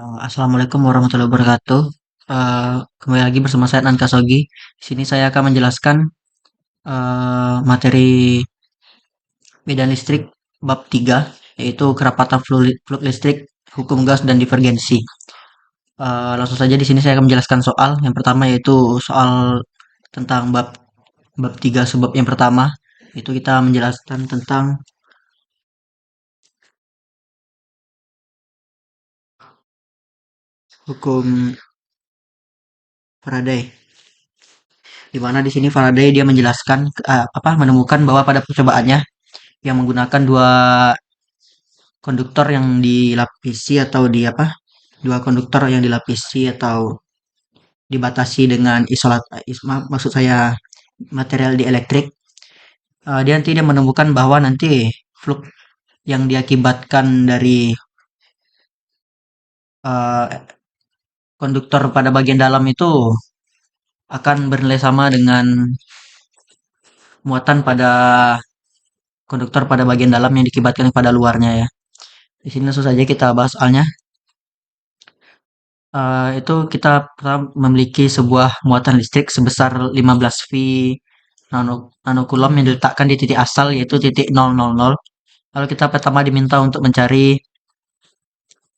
Assalamualaikum warahmatullahi wabarakatuh. Kembali lagi bersama saya Nan Kasogi. Di sini saya akan menjelaskan materi medan listrik bab 3, yaitu kerapatan fluid listrik, hukum gas dan divergensi. Langsung saja di sini saya akan menjelaskan soal. Yang pertama yaitu soal tentang bab bab 3 sebab yang pertama, itu kita menjelaskan tentang hukum Faraday. Di mana di sini Faraday dia menjelaskan menemukan bahwa pada percobaannya yang menggunakan dua konduktor yang dilapisi atau dua konduktor yang dilapisi atau dibatasi dengan maksud saya material dielektrik. Dia menemukan bahwa nanti flux yang diakibatkan dari eh, konduktor pada bagian dalam itu akan bernilai sama dengan muatan pada konduktor pada bagian dalam yang diakibatkan pada luarnya ya. Di sini langsung saja kita bahas soalnya. Itu kita memiliki sebuah muatan listrik sebesar 15 V nanocoulomb yang diletakkan di titik asal yaitu titik 000. Lalu kita pertama diminta untuk mencari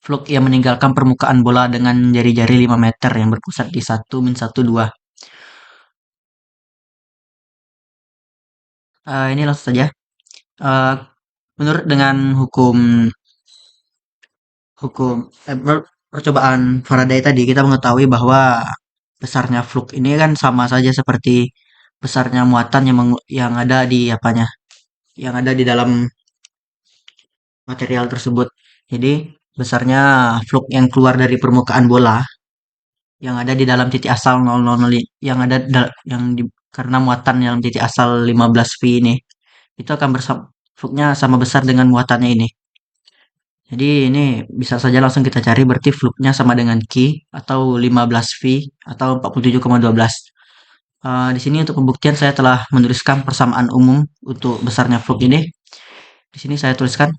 flux yang meninggalkan permukaan bola dengan jari-jari 5 meter yang berpusat di 1-1, 2. Ini langsung saja. Eh, Menurut dengan hukum percobaan Faraday tadi, kita mengetahui bahwa besarnya flux ini kan sama saja seperti besarnya muatan yang ada di yang ada di dalam material tersebut. Jadi besarnya flux yang keluar dari permukaan bola yang ada di dalam titik asal 000 yang ada karena muatan dalam titik asal 15 V ini itu akan fluxnya sama besar dengan muatannya ini. Jadi ini bisa saja langsung kita cari berarti fluxnya sama dengan Q atau 15 V atau 47,12. Di sini untuk pembuktian saya telah menuliskan persamaan umum untuk besarnya flux ini. Di sini saya tuliskan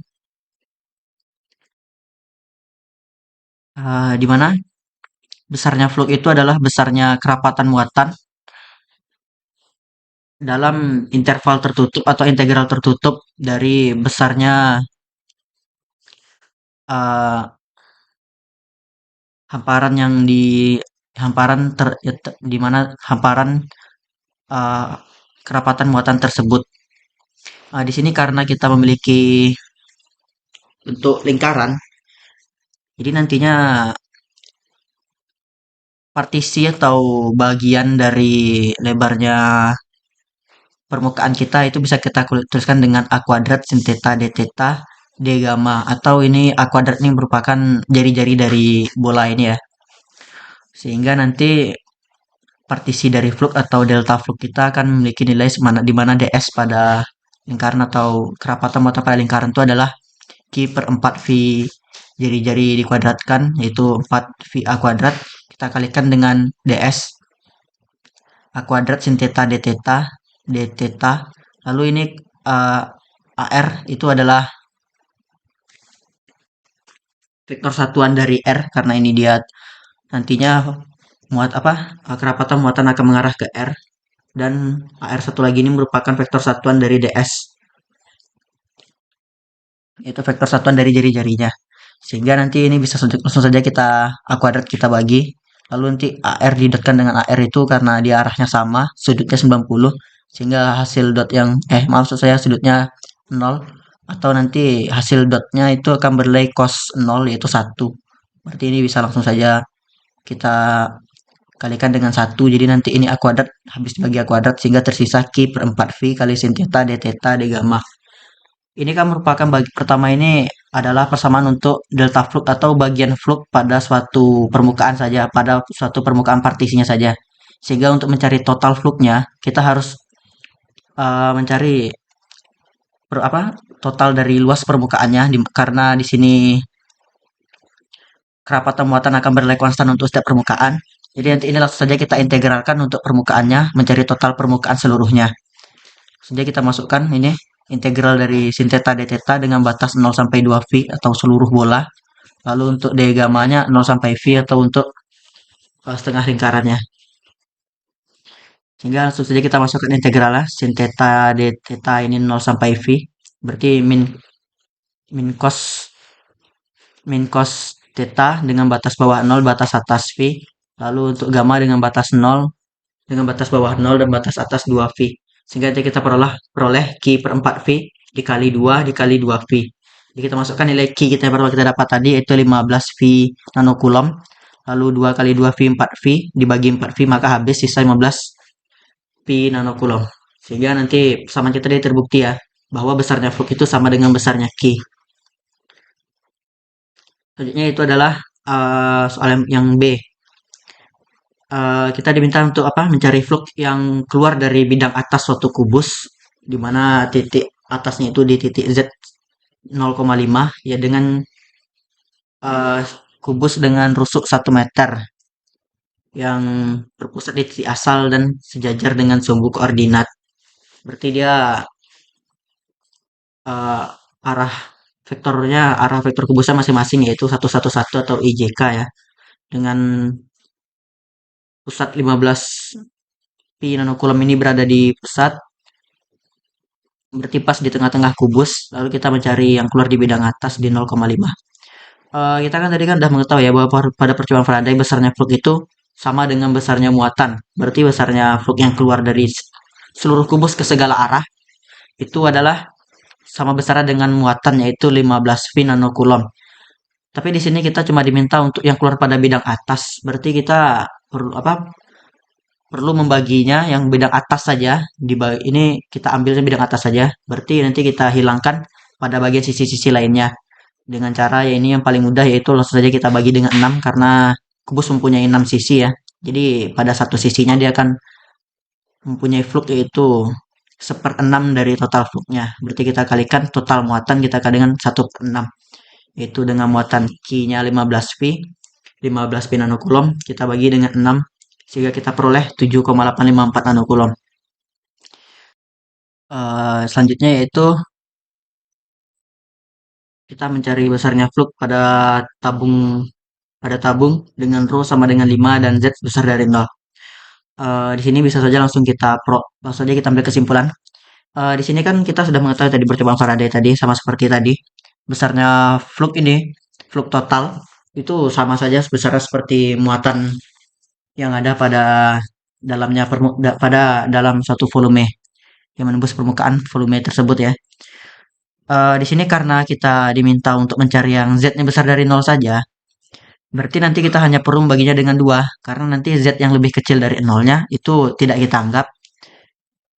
di mana besarnya flux itu adalah besarnya kerapatan muatan dalam interval tertutup atau integral tertutup dari besarnya uh, hamparan yang di hamparan di mana hamparan uh, kerapatan muatan tersebut. Di sini karena kita memiliki bentuk lingkaran, jadi nantinya partisi atau bagian dari lebarnya permukaan kita itu bisa kita tuliskan dengan A kuadrat sin theta d theta d gamma, atau ini A kuadrat ini merupakan jari-jari dari bola ini ya. Sehingga nanti partisi dari flux atau delta flux kita akan memiliki nilai di mana ds pada lingkaran atau kerapatan muatan pada lingkaran itu adalah Q per 4 V jari-jari dikuadratkan, yaitu 4 V A kuadrat. Kita kalikan dengan ds A kuadrat sin theta d theta d theta. Lalu ini AR itu adalah vektor satuan dari R karena ini dia nantinya kerapatan muatan akan mengarah ke R, dan AR satu lagi ini merupakan vektor satuan dari DS, itu vektor satuan dari jari-jarinya. Sehingga nanti ini bisa langsung saja kita A kuadrat kita bagi, lalu nanti AR didotkan dengan AR itu karena dia arahnya sama, sudutnya 90, sehingga hasil dot yang maksud saya sudutnya 0, atau nanti hasil dotnya itu akan bernilai cos 0 yaitu 1. Berarti ini bisa langsung saja kita kalikan dengan 1, jadi nanti ini A kuadrat habis dibagi A kuadrat sehingga tersisa Q per 4 V kali sin theta d theta d gamma. Ini kan merupakan pertama ini adalah persamaan untuk delta flux atau bagian flux pada suatu permukaan saja, pada suatu permukaan partisinya saja. Sehingga untuk mencari total fluxnya kita harus mencari total dari luas permukaannya karena di sini kerapatan muatan akan bernilai konstan untuk setiap permukaan. Jadi nanti ini langsung saja kita integralkan untuk permukaannya, mencari total permukaan seluruhnya. Saja kita masukkan ini integral dari sin theta d theta dengan batas 0 sampai 2 V atau seluruh bola. Lalu untuk D gamanya 0 sampai V atau untuk setengah lingkarannya. Sehingga langsung saja kita masukkan integral lah. Sin theta D theta ini 0 sampai V. Berarti min cos theta dengan batas bawah 0, batas atas V. Lalu untuk gamma dengan batas 0, dengan batas bawah 0 dan batas atas 2V. Sehingga nanti kita peroleh Q per 4V dikali 2 dikali 2V. Jadi kita masukkan nilai Q kita yang pertama kita dapat tadi yaitu 15V nanocoulomb. Lalu 2 kali 2V 4V dibagi 4V maka habis sisa 15V nanocoulomb. Sehingga nanti persamaan kita tadi terbukti ya bahwa besarnya flux itu sama dengan besarnya Q. Selanjutnya itu adalah soal yang B. Kita diminta untuk mencari flux yang keluar dari bidang atas suatu kubus, di mana titik atasnya itu di titik Z 0,5 ya dengan kubus dengan rusuk 1 meter yang berpusat di titik asal dan sejajar dengan sumbu koordinat. Berarti dia arah arah vektor kubusnya masing-masing yaitu 111 atau IJK ya, dengan pusat 15 Pi nanocoulomb ini berada di pusat, berarti pas di tengah-tengah kubus. Lalu kita mencari yang keluar di bidang atas di 0,5. Kita kan tadi kan udah mengetahui ya bahwa pada percobaan Faraday besarnya flux itu sama dengan besarnya muatan. Berarti besarnya flux yang keluar dari seluruh kubus ke segala arah itu adalah sama besar dengan muatan yaitu 15 V nanocoulomb. Tapi di sini kita cuma diminta untuk yang keluar pada bidang atas. Berarti kita perlu membaginya yang bidang atas saja. Ini kita ambilnya bidang atas saja. Berarti nanti kita hilangkan pada bagian sisi-sisi lainnya. Dengan cara ya ini yang paling mudah yaitu langsung saja kita bagi dengan 6 karena kubus mempunyai 6 sisi ya. Jadi pada satu sisinya dia akan mempunyai flux yaitu 1/6 dari total fluxnya. Berarti kita kalikan total muatan kita kalikan dengan 1/6. Yaitu dengan muatan Q-nya 15V, 15V nanocoulomb, kita bagi dengan 6 sehingga kita peroleh 7,854 nanocoulomb. Selanjutnya yaitu kita mencari besarnya flux pada tabung dengan rho sama dengan 5 dan Z besar dari 0. Di sini bisa saja langsung saja kita ambil kesimpulan. Di sini kan kita sudah mengetahui tadi percobaan Faraday tadi sama seperti tadi. Besarnya flux ini, flux total itu sama saja besarnya seperti muatan yang ada pada dalam suatu volume yang menembus permukaan volume tersebut ya. Di sini karena kita diminta untuk mencari yang Z-nya besar dari 0 saja, berarti nanti kita hanya perlu membaginya dengan 2, karena nanti Z yang lebih kecil dari 0-nya itu tidak kita anggap.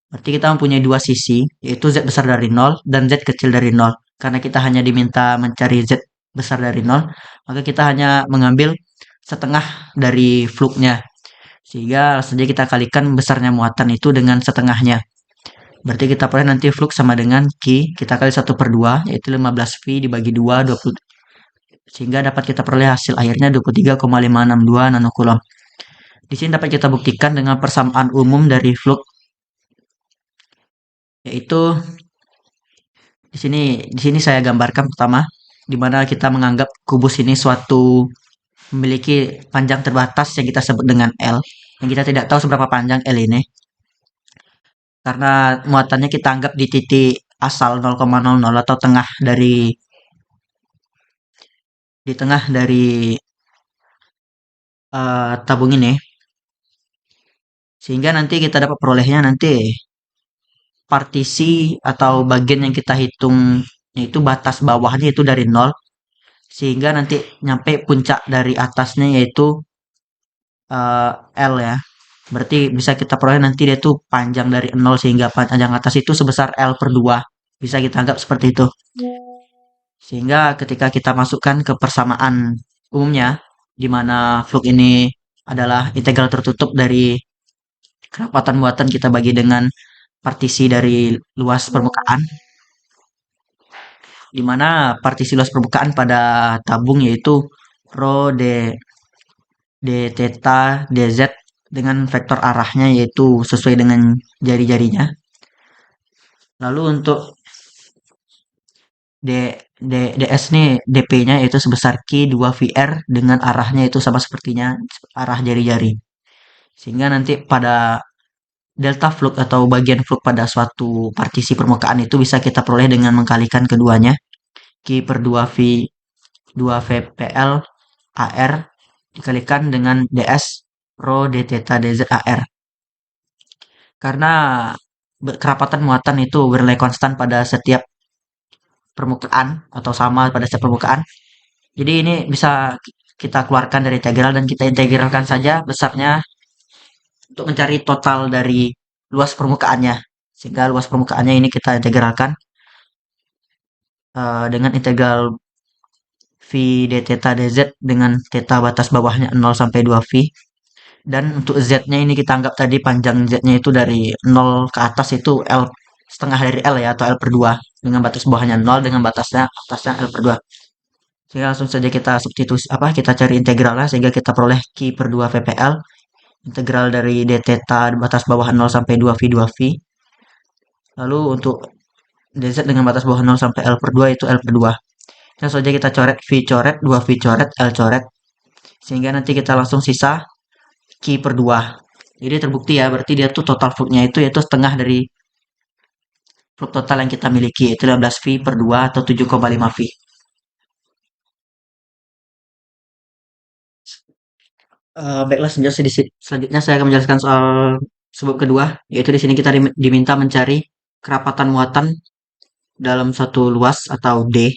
Berarti kita mempunyai dua sisi, yaitu Z besar dari 0 dan Z kecil dari 0. Karena kita hanya diminta mencari Z besar dari 0, maka kita hanya mengambil setengah dari flux-nya. Sehingga saja kita kalikan besarnya muatan itu dengan setengahnya. Berarti kita peroleh nanti flux sama dengan Q, kita kali 1/2, yaitu 15V dibagi 2, 20. Sehingga dapat kita peroleh hasil akhirnya 23,562 nanocoulomb. Di sini dapat kita buktikan dengan persamaan umum dari flux, yaitu di sini saya gambarkan pertama, di mana kita menganggap kubus ini memiliki panjang terbatas yang kita sebut dengan L, yang kita tidak tahu seberapa panjang L ini. Karena muatannya kita anggap di titik asal 0,00 atau di tengah dari tabung ini. Sehingga nanti kita dapat perolehnya nanti partisi atau bagian yang kita hitung yaitu batas bawahnya itu dari 0 sehingga nanti nyampe puncak dari atasnya yaitu L ya. Berarti bisa kita peroleh nanti dia itu panjang dari 0 sehingga panjang atas itu sebesar L/2. Bisa kita anggap seperti itu. Sehingga ketika kita masukkan ke persamaan umumnya, di mana flux ini adalah integral tertutup dari kerapatan muatan kita bagi dengan partisi dari luas permukaan, di mana partisi luas permukaan pada tabung yaitu rho d theta dz dengan vektor arahnya yaitu sesuai dengan jari-jarinya. Lalu untuk DS nih DP-nya itu sebesar Q2VR dengan arahnya itu sama sepertinya arah jari-jari. Sehingga nanti pada delta flux atau bagian flux pada suatu partisi permukaan itu bisa kita peroleh dengan mengkalikan keduanya. Q per 2V 2VPL AR dikalikan dengan DS Rho d theta dz AR. Karena kerapatan muatan itu bernilai konstan pada setiap permukaan atau sama pada setiap permukaan. Jadi ini bisa kita keluarkan dari integral dan kita integralkan saja besarnya untuk mencari total dari luas permukaannya. Sehingga luas permukaannya ini kita integralkan dengan integral V d theta dz dengan theta batas bawahnya 0 sampai 2V. Dan untuk Z-nya ini kita anggap tadi panjang Z-nya itu dari 0 ke atas itu L setengah dari L ya atau L per 2 dengan batas bawahnya 0 dengan batasnya atasnya L per 2. Sehingga langsung saja kita substitusi kita cari integralnya sehingga kita peroleh Q per 2 VPL integral dari d theta batas bawah 0 sampai 2V 2V. Lalu untuk dz dengan batas bawah 0 sampai L per 2 itu L per 2. Langsung saja kita coret V coret, 2V coret, L coret. Sehingga nanti kita langsung sisa Q per 2. Jadi terbukti ya, berarti dia tuh total fluxnya itu yaitu setengah dari flux total yang kita miliki, yaitu 15V per 2 atau 7,5V. Baiklah, selanjutnya saya akan menjelaskan soal sebab kedua, yaitu di sini kita diminta mencari kerapatan muatan dalam suatu luas atau D.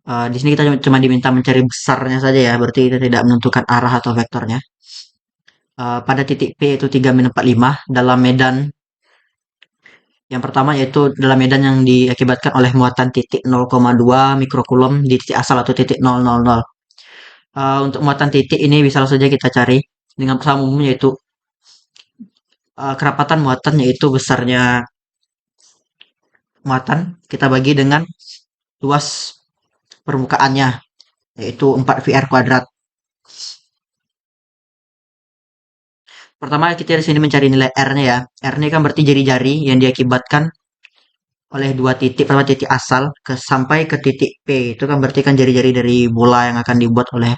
Di sini kita cuma diminta mencari besarnya saja ya, berarti kita tidak menentukan arah atau vektornya. Pada titik P itu 3-45 dalam medan yang pertama yaitu dalam medan yang diakibatkan oleh muatan titik 0,2 mikrokulom di titik asal atau titik 000. Untuk muatan titik ini bisa langsung saja kita cari dengan sama umum yaitu kerapatan muatan yaitu besarnya muatan kita bagi dengan luas permukaannya yaitu 4 VR kuadrat. Pertama kita di sini mencari nilai R-nya ya. R ini kan berarti jari-jari yang diakibatkan oleh dua titik pertama titik asal sampai ke titik P itu kan berarti kan jari-jari dari bola yang akan dibuat oleh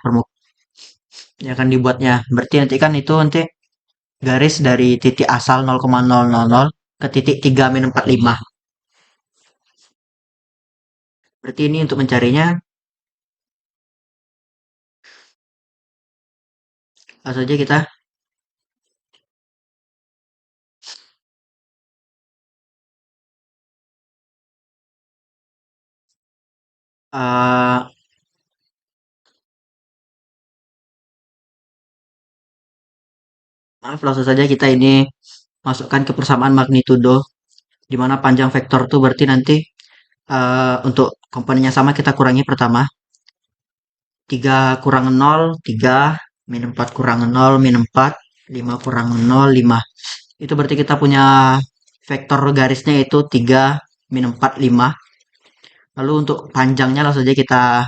yang akan dibuatnya. Berarti nanti kan itu nanti garis dari titik asal 0,000 ke titik 3-45. Berarti ini untuk mencarinya langsung saja kita uh, maaf langsung saja kita ini masukkan ke persamaan magnitudo di mana panjang vektor itu berarti nanti untuk komponennya sama kita kurangi pertama 3 kurang 0 3 min 4 kurang 0 min 4 5 kurang 0 5 itu berarti kita punya vektor garisnya itu 3 min 4 5. Lalu untuk panjangnya langsung saja kita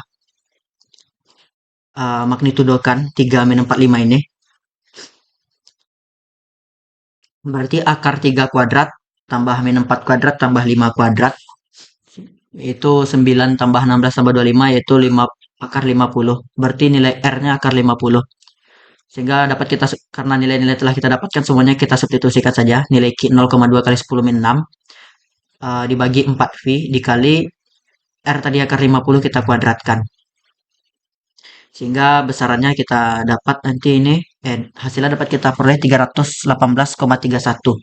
magnitudokan 3 min 4 5 ini. Berarti akar 3 kuadrat tambah min 4 kuadrat tambah 5 kuadrat. Itu 9 tambah 16 tambah 25 yaitu 5 akar 50. Berarti nilai R-nya akar 50. Sehingga dapat kita karena nilai-nilai telah kita dapatkan semuanya kita substitusikan saja. Nilai Q 0,2 kali 10 min 6 dibagi 4V dikali R tadi akar 50 kita kuadratkan. Sehingga besarannya kita dapat nanti ini hasilnya dapat kita peroleh 318,31.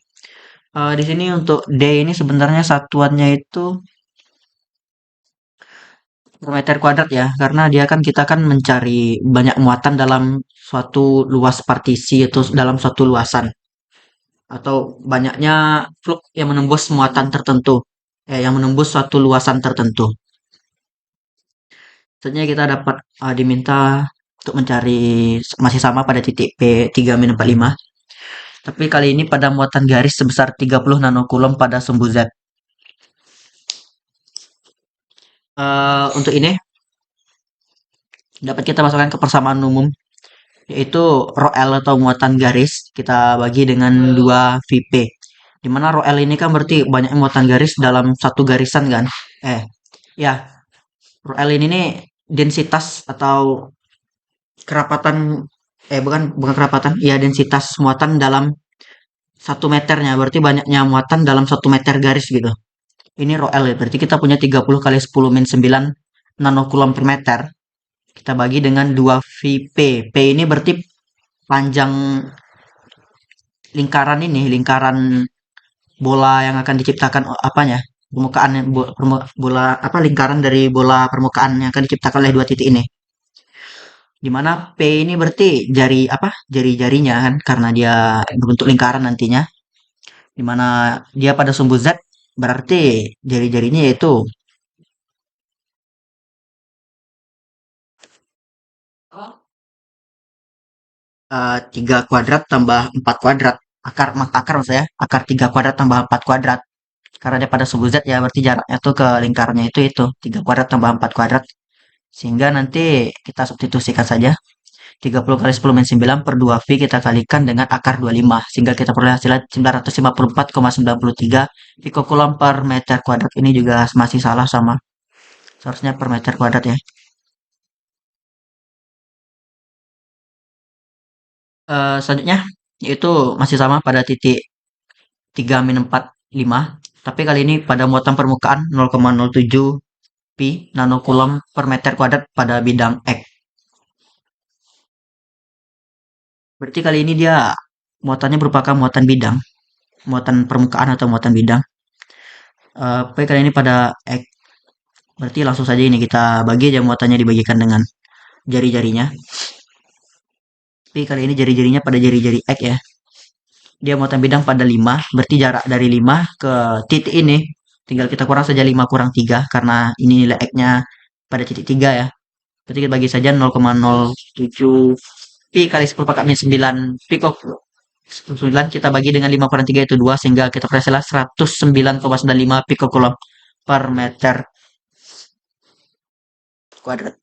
Di sini untuk D ini sebenarnya satuannya itu per meter kuadrat ya, karena dia kan kita kan mencari banyak muatan dalam suatu luas partisi atau dalam suatu luasan atau banyaknya flux yang menembus muatan tertentu, yang menembus suatu luasan tertentu. Selanjutnya kita dapat diminta untuk mencari masih sama pada titik P3-45. Tapi kali ini pada muatan garis sebesar 30 nanokulom pada sumbu Z. Untuk ini dapat kita masukkan ke persamaan umum yaitu rho L atau muatan garis kita bagi dengan 2 VP. Dimana rho L ini kan berarti banyak muatan garis dalam satu garisan kan? Ya, Rho L ini nih densitas atau kerapatan, bukan bukan kerapatan, ya densitas muatan dalam 1 meternya, berarti banyaknya muatan dalam 1 meter garis gitu. Ini rho L ya, berarti kita punya 30 kali 10 min 9 nanocoulomb per meter. Kita bagi dengan 2 VP. P ini berarti panjang lingkaran ini, lingkaran bola yang akan diciptakan apanya? Permukaan bola apa lingkaran dari bola permukaan yang akan diciptakan oleh dua titik ini. Dimana P ini berarti jari apa? Jari-jarinya kan karena dia berbentuk lingkaran nantinya. Dimana dia pada sumbu Z berarti jari-jarinya yaitu 3 kuadrat tambah 4 kuadrat. Akar maksud saya, akar 3 kuadrat tambah 4 kuadrat. Karena dia pada sumbu Z ya, berarti jaraknya tuh ke lingkarnya itu 3 kuadrat tambah 4 kuadrat. Sehingga nanti kita substitusikan saja. 30 kali 10 min 9 per 2V kita kalikan dengan akar 25. Sehingga kita peroleh hasilnya 954,93 pikokulom per meter kuadrat. Ini juga masih salah sama. Seharusnya per meter kuadrat ya. Selanjutnya, yaitu masih sama pada titik 3 min 4, 5. Tapi kali ini pada muatan permukaan 0,07 pi nanocoulomb per meter kuadrat pada bidang X. Berarti kali ini dia muatannya merupakan muatan bidang, muatan permukaan atau muatan bidang. Tapi kali ini pada X. Berarti langsung saja ini kita bagi aja muatannya dibagikan dengan jari-jarinya. Tapi kali ini jari-jarinya pada jari-jari X ya. Dia muatan bidang pada 5, berarti jarak dari 5 ke titik ini tinggal kita kurang saja 5 kurang 3 karena ini nilai X-nya pada titik 3 ya. Berarti kita bagi saja 0,07 pi kali 10 pangkat min 9 pi kok 9 kita bagi dengan 5 kurang 3 itu 2 sehingga kita peroleh 109,95 pikokulomb per meter kuadrat.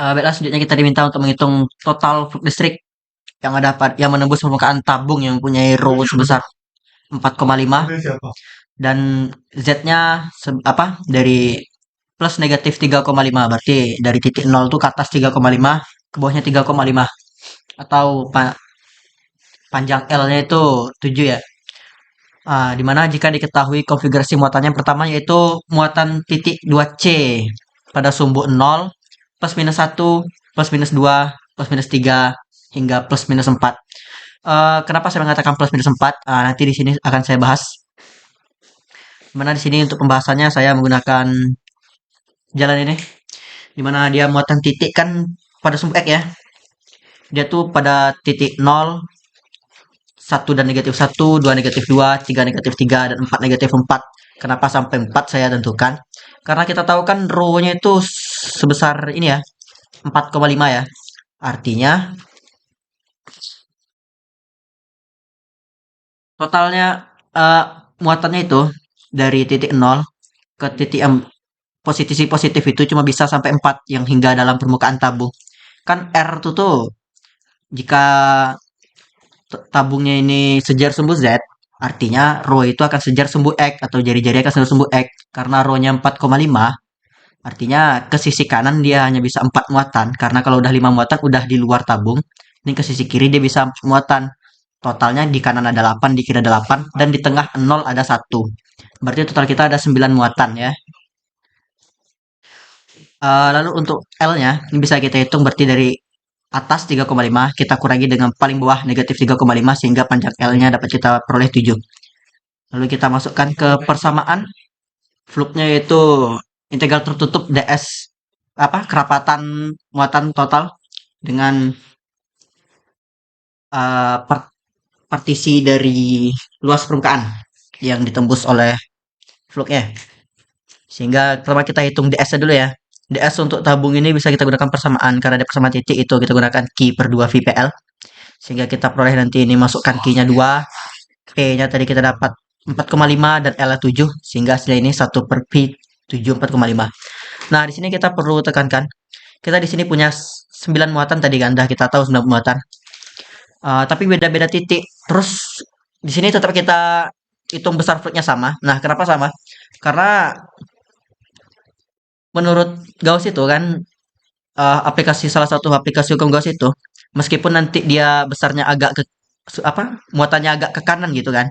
Baiklah, selanjutnya kita diminta untuk menghitung total flux listrik yang menembus permukaan tabung yang mempunyai rho sebesar 4,5 dan Z-nya dari plus negatif 3,5, berarti dari titik 0 itu ke atas 3,5, ke bawahnya 3,5 atau panjang L-nya itu 7 ya. Dimana jika diketahui konfigurasi muatannya pertama yaitu muatan titik 2C pada sumbu 0, plus minus 1, plus minus 2, plus minus 3, hingga plus minus 4. Kenapa saya mengatakan plus minus 4? Nanti di sini akan saya bahas. Dimana di sini untuk pembahasannya saya menggunakan jalan ini. Dimana dia muatan titik kan pada sumbu X ya. Dia tuh pada titik 0, 1 dan negatif 1, 2 negatif 2, 3 negatif 3, dan 4 negatif 4. Kenapa sampai 4 saya tentukan? Karena kita tahu kan rho-nya itu sebesar ini ya, 4,5 ya. Artinya totalnya muatannya itu dari titik 0 ke titik posisi positif itu cuma bisa sampai 4 yang hingga dalam permukaan tabung. Kan R itu tuh jika tabungnya ini sejar sumbu Z, artinya rho itu akan sejar sumbu X atau jari-jari akan sejar sumbu X. Karena rho-nya 4,5, artinya ke sisi kanan dia hanya bisa 4 muatan. Karena kalau udah 5 muatan udah di luar tabung. Ini ke sisi kiri dia bisa 4 muatan. Totalnya di kanan ada 8, di kiri ada 8, dan di tengah 0 ada 1. Berarti total kita ada 9 muatan ya. Lalu untuk L-nya, ini bisa kita hitung berarti dari atas 3,5 kita kurangi dengan paling bawah negatif 3,5 sehingga panjang L-nya dapat kita peroleh 7. Lalu kita masukkan ke persamaan fluknya yaitu integral tertutup ds kerapatan muatan total dengan partisi dari luas permukaan yang ditembus oleh fluknya. Sehingga pertama kita hitung ds-nya dulu ya. ds untuk tabung ini bisa kita gunakan persamaan karena ada persamaan titik itu kita gunakan Q per 2 VPL. Sehingga kita peroleh nanti ini masukkan Q-nya 2, P-nya tadi kita dapat 4,5 dan L-nya 7 sehingga hasilnya ini 1 per P 7 4,5. Nah, di sini kita perlu tekankan kita di sini punya 9 muatan tadi kan dah kita tahu 9 muatan. Tapi beda-beda titik. Terus di sini tetap kita hitung besar fluidnya sama. Nah, kenapa sama? Karena menurut Gauss itu kan, aplikasi salah satu aplikasi hukum Gauss itu, meskipun nanti dia besarnya agak ke muatannya agak ke kanan gitu kan.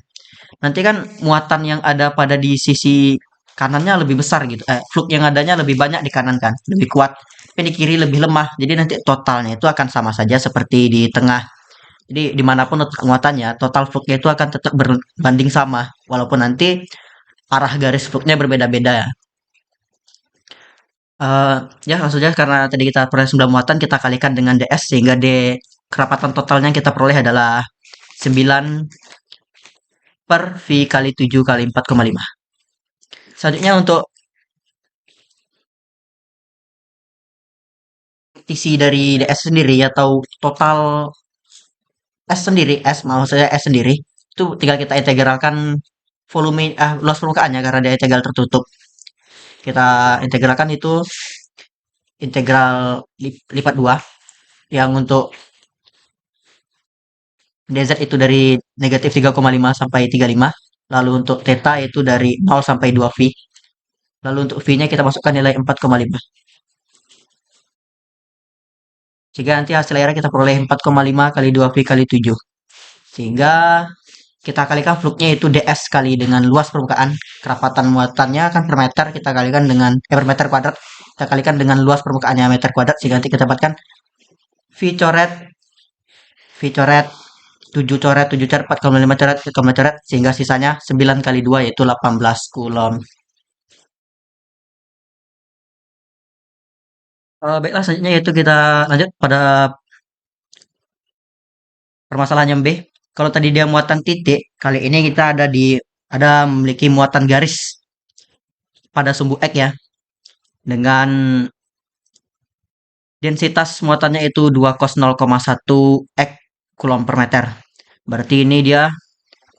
Nanti kan muatan yang ada pada di sisi kanannya lebih besar gitu. Fluk yang adanya lebih banyak di kanan kan, lebih kuat. Tapi di kiri lebih lemah. Jadi nanti totalnya itu akan sama saja seperti di tengah. Jadi dimanapun letak muatannya, total fluknya itu akan tetap berbanding sama. Walaupun nanti arah garis fluknya berbeda-beda ya. Eh, ya langsung aja karena tadi kita peroleh 9 muatan, kita kalikan dengan ds sehingga kerapatan totalnya yang kita peroleh adalah 9 per V kali 7 kali 4,5. Selanjutnya untuk isi dari ds sendiri atau total S sendiri, maksudnya S sendiri, itu tinggal kita integralkan volume, luas permukaannya karena dia integral tertutup. Kita integralkan itu integral lipat 2, yang untuk dz itu dari negatif 3,5 sampai 35, lalu untuk theta itu dari 0 sampai 2V, lalu untuk V-nya kita masukkan nilai 4,5. Sehingga nanti hasil akhirnya kita peroleh 4,5 kali 2V kali 7. Sehingga kita kalikan fluknya itu ds kali dengan luas permukaan. Kerapatan muatannya kan per meter, kita kalikan dengan per meter kuadrat, kita kalikan dengan luas permukaannya meter kuadrat, sehingga nanti kita dapatkan V coret 7 coret 7 coret 4,5 coret 4,5 coret, sehingga sisanya 9 kali 2 yaitu 18 coulomb. Baiklah, selanjutnya yaitu kita lanjut pada permasalahan yang B. Kalau tadi dia muatan titik, kali ini kita ada memiliki muatan garis pada sumbu X ya, dengan densitas muatannya itu 2 cos 0,1 X coulomb per meter. Berarti ini dia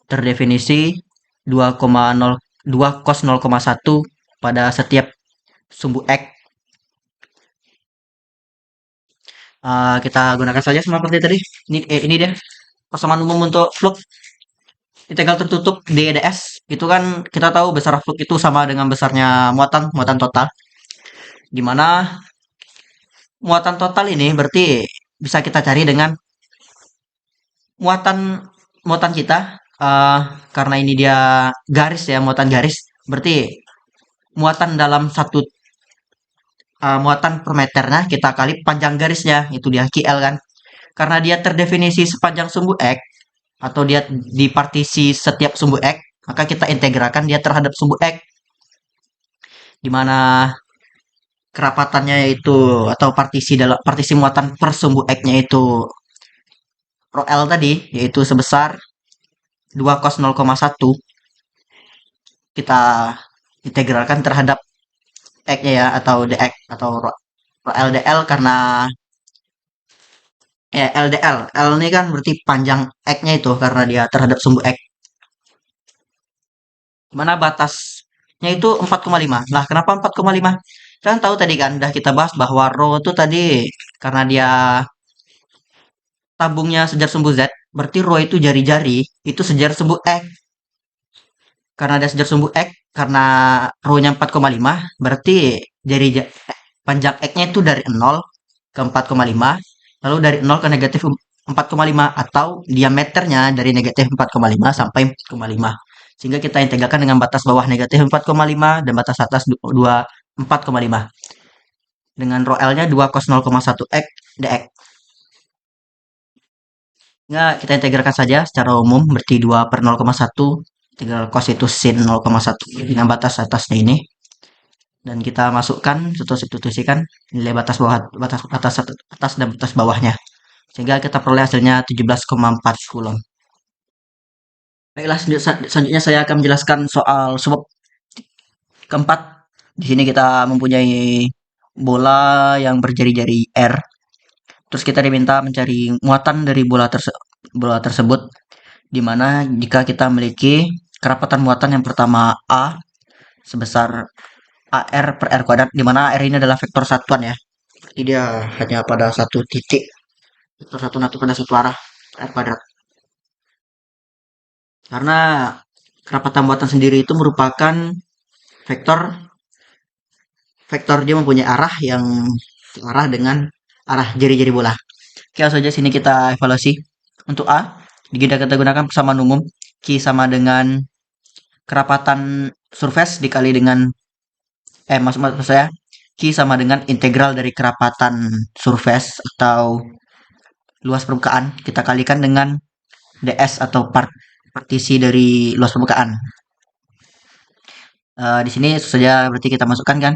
terdefinisi 2 cos 0,1 pada setiap sumbu X. Kita gunakan saja seperti tadi. Ini dia persamaan umum untuk fluk integral tertutup ds. Itu kan kita tahu besar fluk itu sama dengan besarnya muatan total. Dimana muatan total ini berarti bisa kita cari dengan muatan muatan kita, karena ini dia garis ya, muatan garis, berarti muatan dalam satu muatan per meternya kita kali panjang garisnya, itu dia QL kan. Karena dia terdefinisi sepanjang sumbu X, atau dia di partisi setiap sumbu X, maka kita integralkan dia terhadap sumbu X, dimana kerapatannya yaitu atau partisi muatan per sumbu X-nya itu rho L tadi, yaitu sebesar 2 cos 0,1, kita integralkan terhadap X-nya ya, atau dx, atau rho LDL, karena LDL. L ini kan berarti panjang X-nya itu karena dia terhadap sumbu X. Mana batasnya itu 4,5. Nah, kenapa 4,5? Kan tahu tadi kan udah kita bahas bahwa rho itu tadi karena dia tabungnya sejar sumbu Z, berarti rho itu jari-jari, itu sejar sumbu X. Karena ada sejar sumbu X, karena rho-nya 4,5, berarti panjang X-nya itu dari 0 ke 4,5, lalu dari 0 ke negatif 4,5, atau diameternya dari negatif 4,5 sampai 4,5. Sehingga kita integralkan dengan batas bawah negatif 4,5 dan batas atas 4,5. Dengan rho L-nya 2 cos 0,1 X dx. Nah, kita integralkan saja secara umum, berarti 2 per 0,1, integral cos itu sin 0,1 dengan batas atasnya ini. Dan kita masukkan, substitusikan nilai batas bawah, batas atas dan batas bawahnya. Sehingga kita peroleh hasilnya 17,4 coulomb. Baiklah, selanjutnya saya akan menjelaskan soal subbab keempat. Di sini kita mempunyai bola yang berjari-jari R. Terus kita diminta mencari muatan dari bola tersebut, di mana jika kita memiliki kerapatan muatan yang pertama A sebesar AR per R kuadrat, di mana R ini adalah vektor satuan ya. Jadi dia hanya pada satu titik, vektor satuan atau pada satu arah. R kuadrat. Karena kerapatan muatan sendiri itu merupakan vektor vektor dia mempunyai arah yang searah dengan arah jari-jari bola. Oke, langsung saja sini kita evaluasi. Untuk A, kita gunakan persamaan umum. Q sama dengan kerapatan surface dikali dengan maksud saya Q sama dengan integral dari kerapatan surface atau luas permukaan kita kalikan dengan ds atau partisi dari luas permukaan. Di sini saja berarti kita masukkan kan,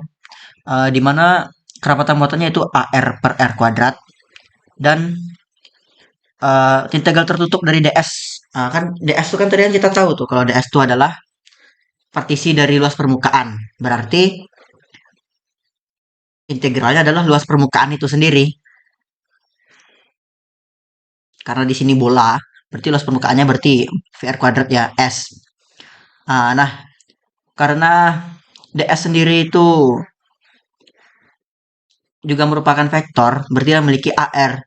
di mana kerapatan muatannya itu AR per R kuadrat dan integral tertutup dari ds. Kan ds itu kan tadi yang kita tahu tuh kalau ds itu adalah partisi dari luas permukaan. Berarti integralnya adalah luas permukaan itu sendiri. Karena di sini bola, berarti luas permukaannya berarti VR kuadrat ya, S. Nah, karena ds sendiri itu juga merupakan vektor, berarti dia memiliki AR.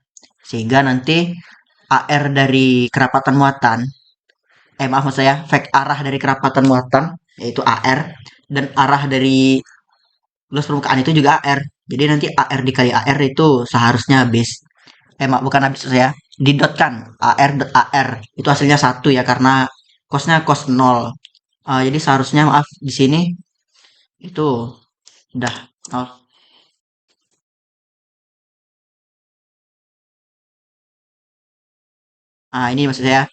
Sehingga nanti AR dari kerapatan muatan, maaf saya, arah dari kerapatan muatan, yaitu AR, dan arah dari luas permukaan itu juga AR. Jadi nanti AR dikali AR itu seharusnya habis. Bukan habis saya, didotkan AR dot AR. Itu hasilnya 1 ya, karena cosnya cos 0. Jadi seharusnya maaf di sini itu udah 0. Ini maksud saya,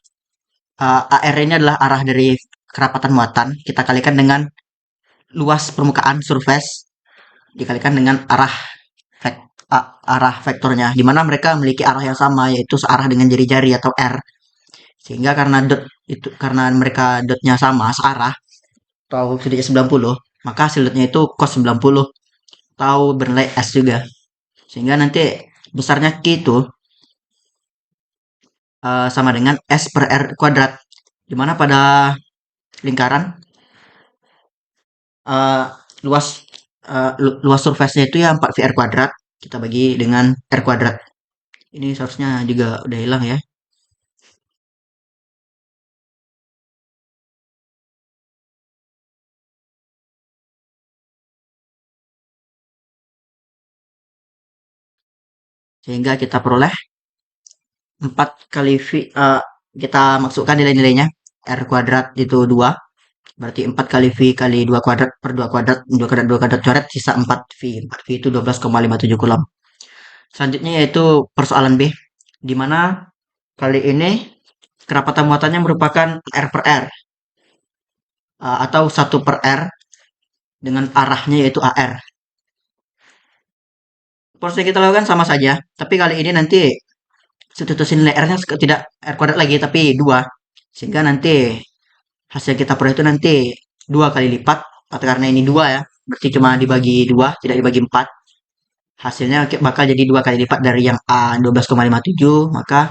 AR ini adalah arah dari kerapatan muatan. Kita kalikan dengan luas permukaan surface dikalikan dengan arah vektornya, di mana mereka memiliki arah yang sama, yaitu searah dengan jari-jari atau R. Sehingga karena mereka dotnya sama searah atau sudutnya 90, maka hasil dotnya itu cos 90 atau bernilai S juga. Sehingga nanti besarnya Q itu sama dengan S per R kuadrat, di mana pada lingkaran uh, luas luas surface-nya itu ya 4 VR kuadrat, kita bagi dengan R kuadrat. Ini seharusnya juga udah hilang ya. Sehingga kita peroleh 4 kali kita masukkan nilai-nilainya. R kuadrat itu 2, berarti 4 kali V kali 2 kuadrat per 2 kuadrat, 2 kuadrat, 2 kuadrat coret, sisa 4 V. 4 V itu 12,57 Coulomb. Selanjutnya yaitu persoalan B, di mana kali ini kerapatan muatannya merupakan R per R, atau 1 per R dengan arahnya yaitu AR. Proses yang kita lakukan sama saja, tapi kali ini nanti substitusi nilai R-nya tidak R kuadrat lagi, tapi 2. Sehingga nanti hasil kita peroleh itu nanti 2 kali lipat, atau karena ini 2 ya, berarti cuma dibagi 2, tidak dibagi 4. Hasilnya bakal jadi 2 kali lipat dari yang A 12,57, maka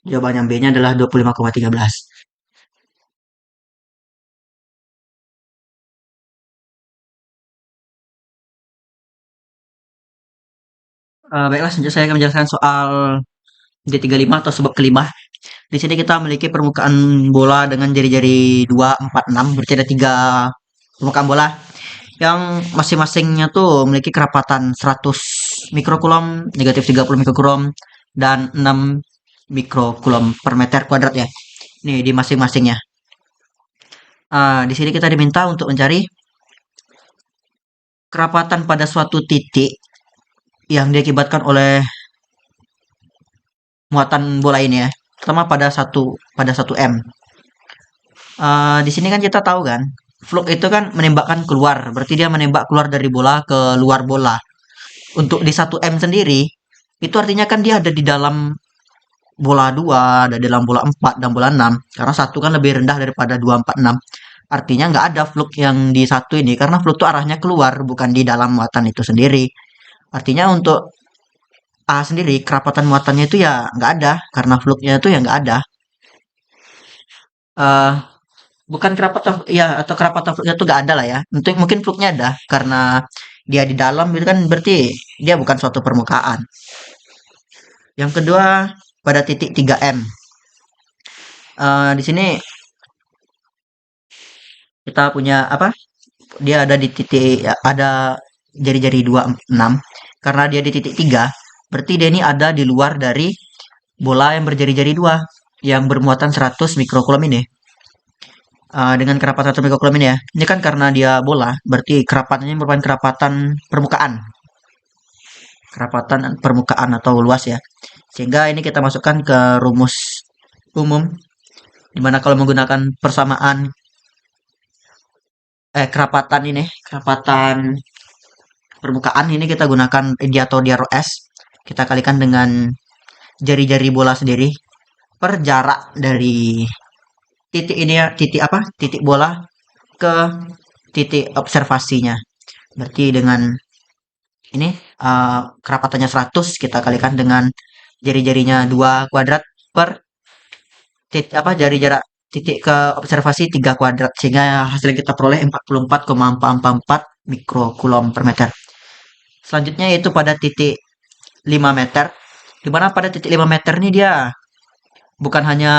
jawaban yang B-nya adalah 25,13. Baiklah, selanjutnya saya akan menjelaskan soal D35 atau sebab kelima. Di sini kita memiliki permukaan bola dengan jari-jari 2, 4, 6. Berarti ada 3 permukaan bola yang masing-masingnya tuh memiliki kerapatan 100 mikrokulom, negatif 30 mikrokulom, dan 6 mikrokulom per meter kuadrat ya. Ini di masing-masingnya. Di sini kita diminta untuk mencari kerapatan pada suatu titik yang diakibatkan oleh muatan bola ini ya, terutama pada satu M. Di sini kan kita tahu kan, fluk itu kan menembakkan keluar, berarti dia menembak keluar dari bola ke luar bola. Untuk di 1 M sendiri, itu artinya kan dia ada di dalam bola 2, ada di dalam bola 4 dan bola 6. Karena 1 kan lebih rendah daripada 2, 4, 6. Artinya nggak ada fluk yang di 1 ini, karena fluk itu arahnya keluar, bukan di dalam muatan itu sendiri. Artinya untuk A sendiri, kerapatan muatannya itu ya nggak ada, karena fluknya itu ya nggak ada. Eh bukan kerapatan ya, atau kerapatan fluknya itu nggak ada lah ya. Mungkin fluknya ada karena dia di dalam itu kan berarti dia bukan suatu permukaan. Yang kedua pada titik 3M. Di sini kita punya apa? Dia ada di titik ada jari-jari 26 karena dia di titik 3 berarti dia ini ada di luar dari bola yang berjari-jari 2 yang bermuatan 100 mikrokulom ini. Dengan kerapatan 100 mikrokulom ini ya. Ini kan karena dia bola, berarti kerapatannya merupakan kerapatan permukaan atau luas ya. Sehingga ini kita masukkan ke rumus umum di mana kalau menggunakan persamaan kerapatan permukaan ini kita gunakan di atau di ROS. Kita kalikan dengan jari-jari bola sendiri per jarak dari titik ini ya, titik apa? Titik bola ke titik observasinya. Berarti dengan ini kerapatannya 100 kita kalikan dengan jari-jarinya 2 kuadrat per titik apa jari jarak titik ke observasi 3 kuadrat sehingga hasil yang kita peroleh 44,444 mikrokulom per meter. Selanjutnya yaitu pada titik 5 meter, di mana pada titik 5 meter ini dia bukan hanya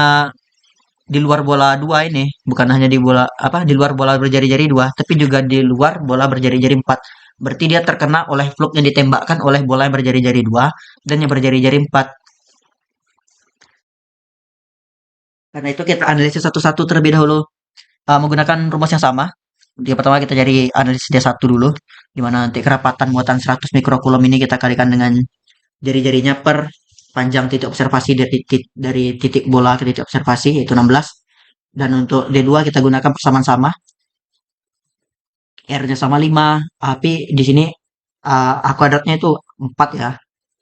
di luar bola dua ini, bukan hanya di bola apa di luar bola berjari-jari dua, tapi juga di luar bola berjari-jari empat. Berarti dia terkena oleh fluk yang ditembakkan oleh bola yang berjari-jari dua dan yang berjari-jari empat. Karena itu kita analisis satu-satu terlebih dahulu menggunakan rumus yang sama. Yang pertama kita cari analisis D1 dulu, di mana nanti kerapatan muatan 100 mikrokulom ini kita kalikan dengan jari-jarinya per panjang titik observasi dari titik bola ke titik observasi yaitu 16. Dan untuk D2 kita gunakan persamaan sama, R-nya sama 5, tapi di sini A kuadratnya itu 4 ya.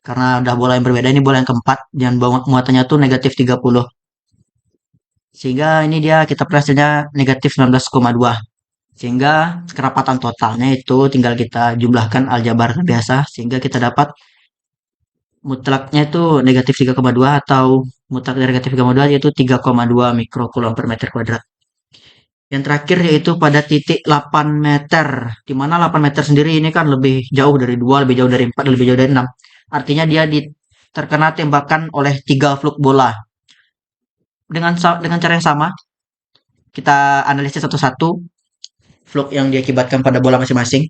Karena udah bola yang berbeda, ini bola yang keempat dan muatannya tuh negatif 30. Sehingga ini dia kita hasilnya negatif 19,2. Sehingga kerapatan totalnya itu tinggal kita jumlahkan aljabar biasa sehingga kita dapat mutlaknya itu negatif 3,2 atau mutlak dari negatif 3,2 yaitu 3,2 mikrokulom per meter kuadrat. Yang terakhir yaitu pada titik 8 meter, di mana 8 meter sendiri ini kan lebih jauh dari 2, lebih jauh dari 4, dan lebih jauh dari 6. Artinya dia terkena tembakan oleh 3 fluk bola. Dengan cara yang sama, kita analisis satu-satu fluk yang diakibatkan pada bola masing-masing.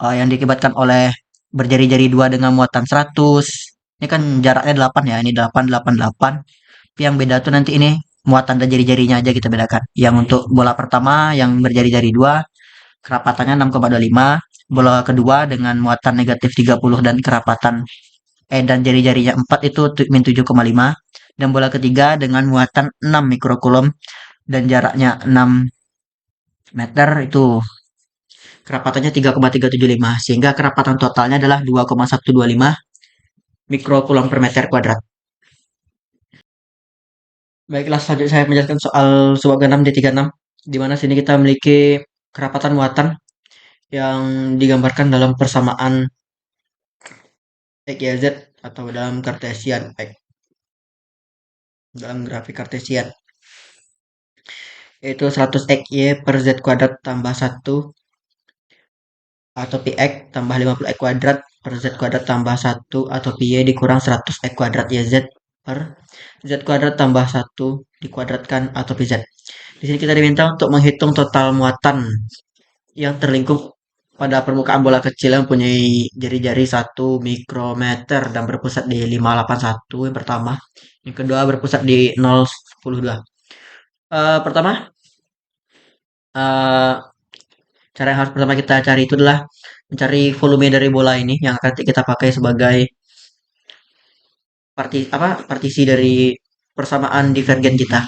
Yang diakibatkan oleh berjari-jari dua dengan muatan 100. Ini kan jaraknya 8 ya, ini 8, 8, 8. Tapi yang beda tuh nanti ini muatan dan jari-jarinya aja kita bedakan. Yang untuk bola pertama yang berjari-jari 2 kerapatannya 6,25. Bola kedua dengan muatan negatif 30 dan kerapatan dan jari-jarinya 4 itu min 7,5. Dan bola ketiga dengan muatan 6 mikrokulom dan jaraknya 6 meter itu kerapatannya 3,375 sehingga kerapatan totalnya adalah 2,125 mikrokulom per meter kuadrat. Baiklah, selanjutnya saya menjelaskan soal subbab G6 D36 di mana sini kita memiliki kerapatan muatan yang digambarkan dalam persamaan X, Y, Z atau dalam Cartesian X, dalam grafik Cartesian yaitu 100 XY per Z kuadrat tambah 1 atau PX tambah 50 X kuadrat per Z kuadrat tambah 1 atau PY dikurang 100 X kuadrat YZ per Z kuadrat tambah 1 dikuadratkan atau PZ. Di sini kita diminta untuk menghitung total muatan yang terlingkup pada permukaan bola kecil yang mempunyai jari-jari 1 mikrometer dan berpusat di 581 yang pertama. Yang kedua berpusat di 0,102. Pertama, uh, cara yang harus pertama kita cari itu adalah mencari volume dari bola ini yang akan kita pakai sebagai partisi dari persamaan divergen kita.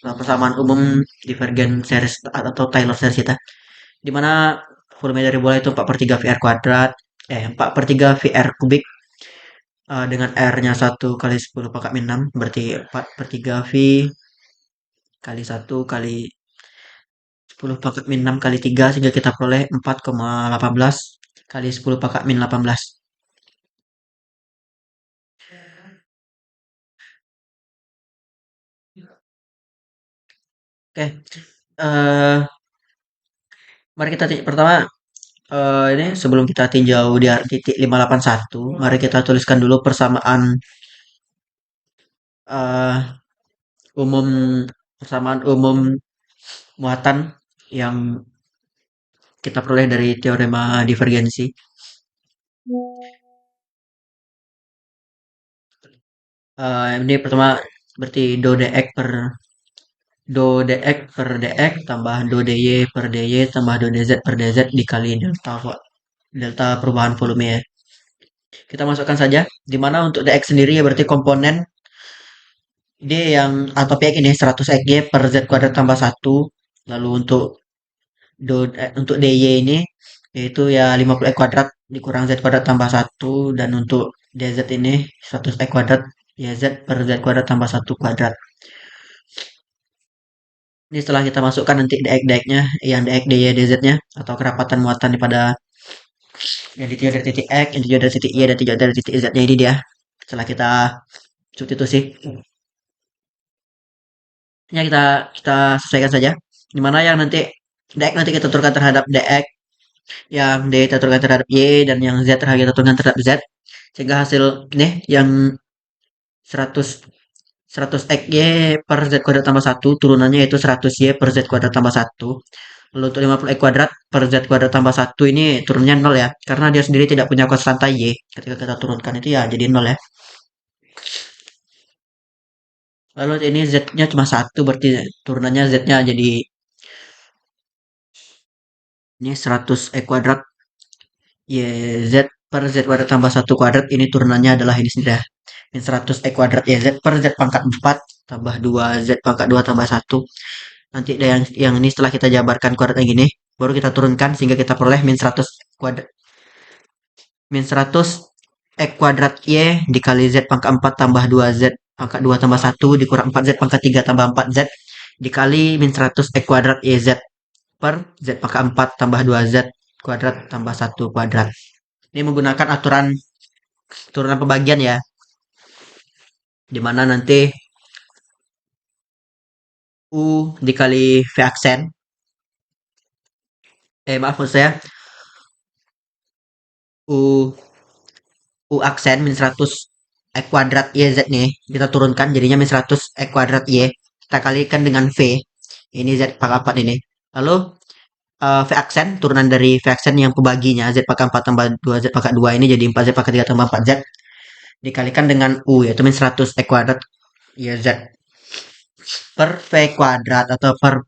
Persamaan umum divergen series atau Taylor series kita. Di mana volume dari bola itu 4 per 3 VR kuadrat, 4 per 3 VR kubik, dengan R-nya 1 kali 10 pangkat min 6, berarti 4 per 3 V kali 1 kali 10 pangkat min 6 kali 3 sehingga kita peroleh 4,18 kali 10 pangkat min 18. Oke, uh, mari kita pertama ini sebelum kita tinjau di titik 581, mari kita tuliskan dulu persamaan uh, umum persamaan umum muatan yang kita peroleh dari teorema divergensi. Ini pertama berarti do dx per dx tambah do dy per dy tambah do dz per dz dikali delta perubahan volume ya. Kita masukkan saja. Di mana untuk dx sendiri ya berarti komponen D yang atau px ini 100 xy per z kuadrat tambah satu. Lalu untuk dy ini yaitu ya 50 x kuadrat dikurang z kuadrat tambah satu, dan untuk dz ini 100 x kuadrat ya z per z kuadrat tambah satu kuadrat. Ini setelah kita masukkan nanti dx-nya, yang dx dy dz-nya atau kerapatan muatan pada yang ditinjau dari titik x, yang ditinjau dari titik y, dan ditinjau dari titik z-nya ini dia. Setelah kita substitusi, ya kita sesuaikan saja. Dimana yang nanti dx nanti kita turunkan terhadap dx, yang d kita turunkan terhadap y, dan yang z kita turunkan terhadap z, sehingga hasil ini yang 100 100 xy per z kuadrat tambah satu, turunannya yaitu 100 y per z kuadrat tambah satu. Lalu untuk 50 x kuadrat per z kuadrat tambah satu ini turunnya 0 ya, karena dia sendiri tidak punya konstanta y. Ketika kita turunkan itu ya jadi 0 ya. Lalu ini z-nya cuma satu, berarti turunannya z-nya jadi ini 100 x kuadrat y z per z kuadrat tambah satu kuadrat, ini turunannya adalah ini sendiri ya. Min 100 x kuadrat y z per z pangkat 4 tambah 2 z pangkat 2 tambah satu. Nanti ada yang ini setelah kita jabarkan kuadratnya gini, baru kita turunkan sehingga kita peroleh min 100 kuadrat min 100 x kuadrat y dikali z pangkat 4 tambah 2 z pangkat 2 tambah satu dikurang 4 z pangkat 3 tambah 4 z dikali min 100 x kuadrat y z per z pangkat 4 tambah 2 z kuadrat tambah satu kuadrat. Ini menggunakan aturan turunan pembagian ya, dimana nanti U dikali V aksen, maaf maksud saya U U aksen min 100 x kuadrat y z nih kita turunkan jadinya min 100 x kuadrat y, kita kalikan dengan V, ini z pangkat 4 ini. Lalu V aksen turunan dari V aksen yang pembaginya z pangkat 4 tambah 2 z pangkat 2 ini jadi 4 z pangkat 3 tambah 4 z dikalikan dengan U yaitu min 100 x kuadrat y z per V kuadrat atau per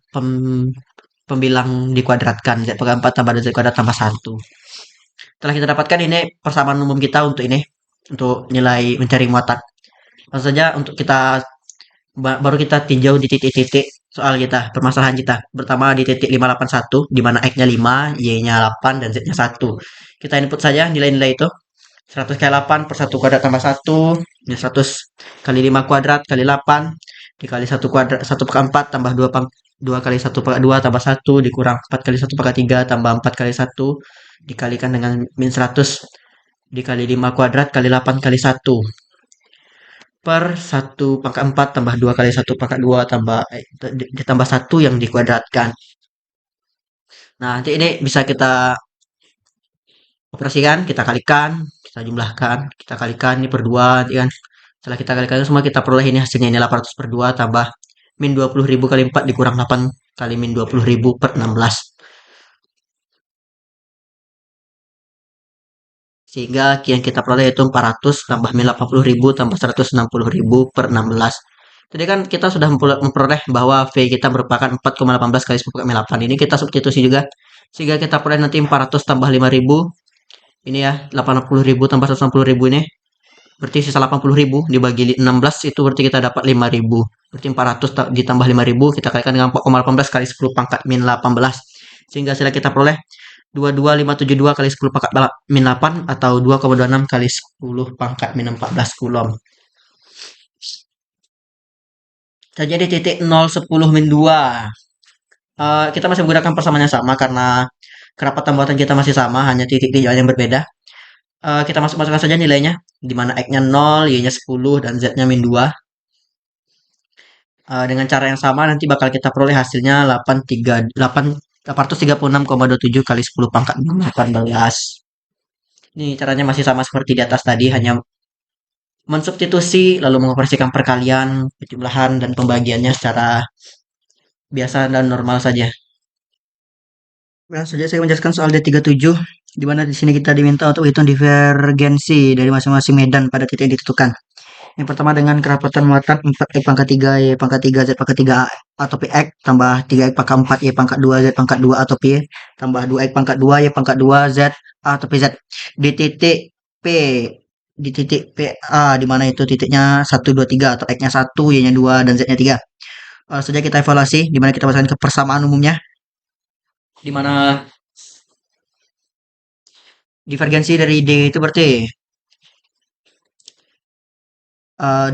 pembilang dikuadratkan z pangkat 4 tambah 2 z kuadrat tambah 1. Setelah kita dapatkan ini persamaan umum kita untuk ini, untuk nilai mencari muatan. Langsung saja untuk kita baru kita tinjau di titik-titik soal kita, permasalahan kita. Pertama di titik 581, di mana x-nya 5, y-nya 8, dan z-nya 1. Kita input saja nilai-nilai itu. 100 kali 8 per 1 kuadrat tambah 1, ini 100 kali 5 kuadrat kali 8, dikali 1 kuadrat, 1 per 4 tambah 2 kali 1 per 2 tambah 1, dikurang 4 kali 1 per 3 tambah 4 kali 1, dikalikan dengan min 100 dikali 5 kuadrat kali 8 kali 1 per 1 pangkat 4 tambah 2 kali 1 pangkat 2 ditambah 1 yang dikuadratkan. Nah, nanti ini bisa kita operasikan, kita kalikan, kita jumlahkan, kita kalikan ini per 2 nanti kan. Setelah kita kalikan semua kita peroleh ini hasilnya ini 800 per 2 tambah min 20.000 kali 4 dikurang 8 kali min 20.000 per 16. Sehingga yang kita peroleh itu 400 tambah min 80.000 tambah 160.000 per 16. Tadi kan kita sudah memperoleh bahwa V kita merupakan 4,18 kali 10 kali 8. Ini kita substitusi juga. Sehingga kita peroleh nanti 400 tambah 5.000. Ini ya, 80.000 tambah 160.000 ini. Berarti sisa 80.000 dibagi 16 itu berarti kita dapat 5.000. Berarti 400 ditambah 5.000 kita kalikan dengan 4,18 kali 10 pangkat min 18. Sehingga hasilnya kita peroleh 22572 kali 10 pangkat min 8 atau 2,26 kali 10 pangkat min 14 Coulomb. Jadi di titik 010 min 2. Kita masih menggunakan persamaan yang sama karena kerapatan buatan kita masih sama, hanya titik tinjauan yang berbeda. Kita masukkan saja nilainya, di mana x-nya 0, y-nya 10, dan z-nya min 2. Dengan cara yang sama nanti bakal kita peroleh hasilnya 836,27 kali 10 pangkat min 18. Ini caranya masih sama seperti di atas tadi, hanya mensubstitusi lalu mengoperasikan perkalian, penjumlahan, dan pembagiannya secara biasa dan normal saja. Langsung saja saya menjelaskan soal D37, di mana di sini kita diminta untuk hitung divergensi dari masing-masing medan pada titik yang ditentukan. Yang pertama dengan kerapatan muatan 4x pangkat 3 Y pangkat 3 Z pangkat 3 A atau PX tambah 3x pangkat 4 Y pangkat 2 Z pangkat 2 atau P tambah 2x pangkat 2 Y pangkat 2 Z A atau PZ di titik P, di titik PA, di mana itu titiknya 1 2 3 atau X-nya 1, Y-nya 2 dan Z-nya 3. Saja kita evaluasi di mana kita pasangkan ke persamaan umumnya, di mana divergensi dari D itu berarti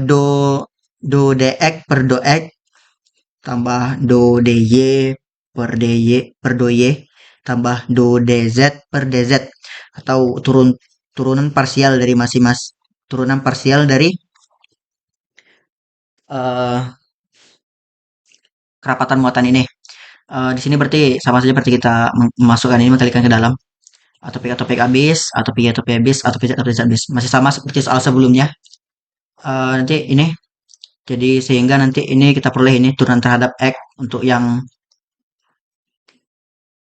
do do dx per do x tambah do dy per do y tambah do dz per dz, atau turunan parsial dari masing-masing, turunan parsial dari eh, kerapatan muatan ini. Di sini berarti sama saja berarti kita memasukkan ini, menggalikan ke dalam, atau P habis, atau P habis, atau PZ habis. Masih sama seperti soal sebelumnya. Nanti ini, jadi sehingga nanti ini kita peroleh ini turunan terhadap X untuk yang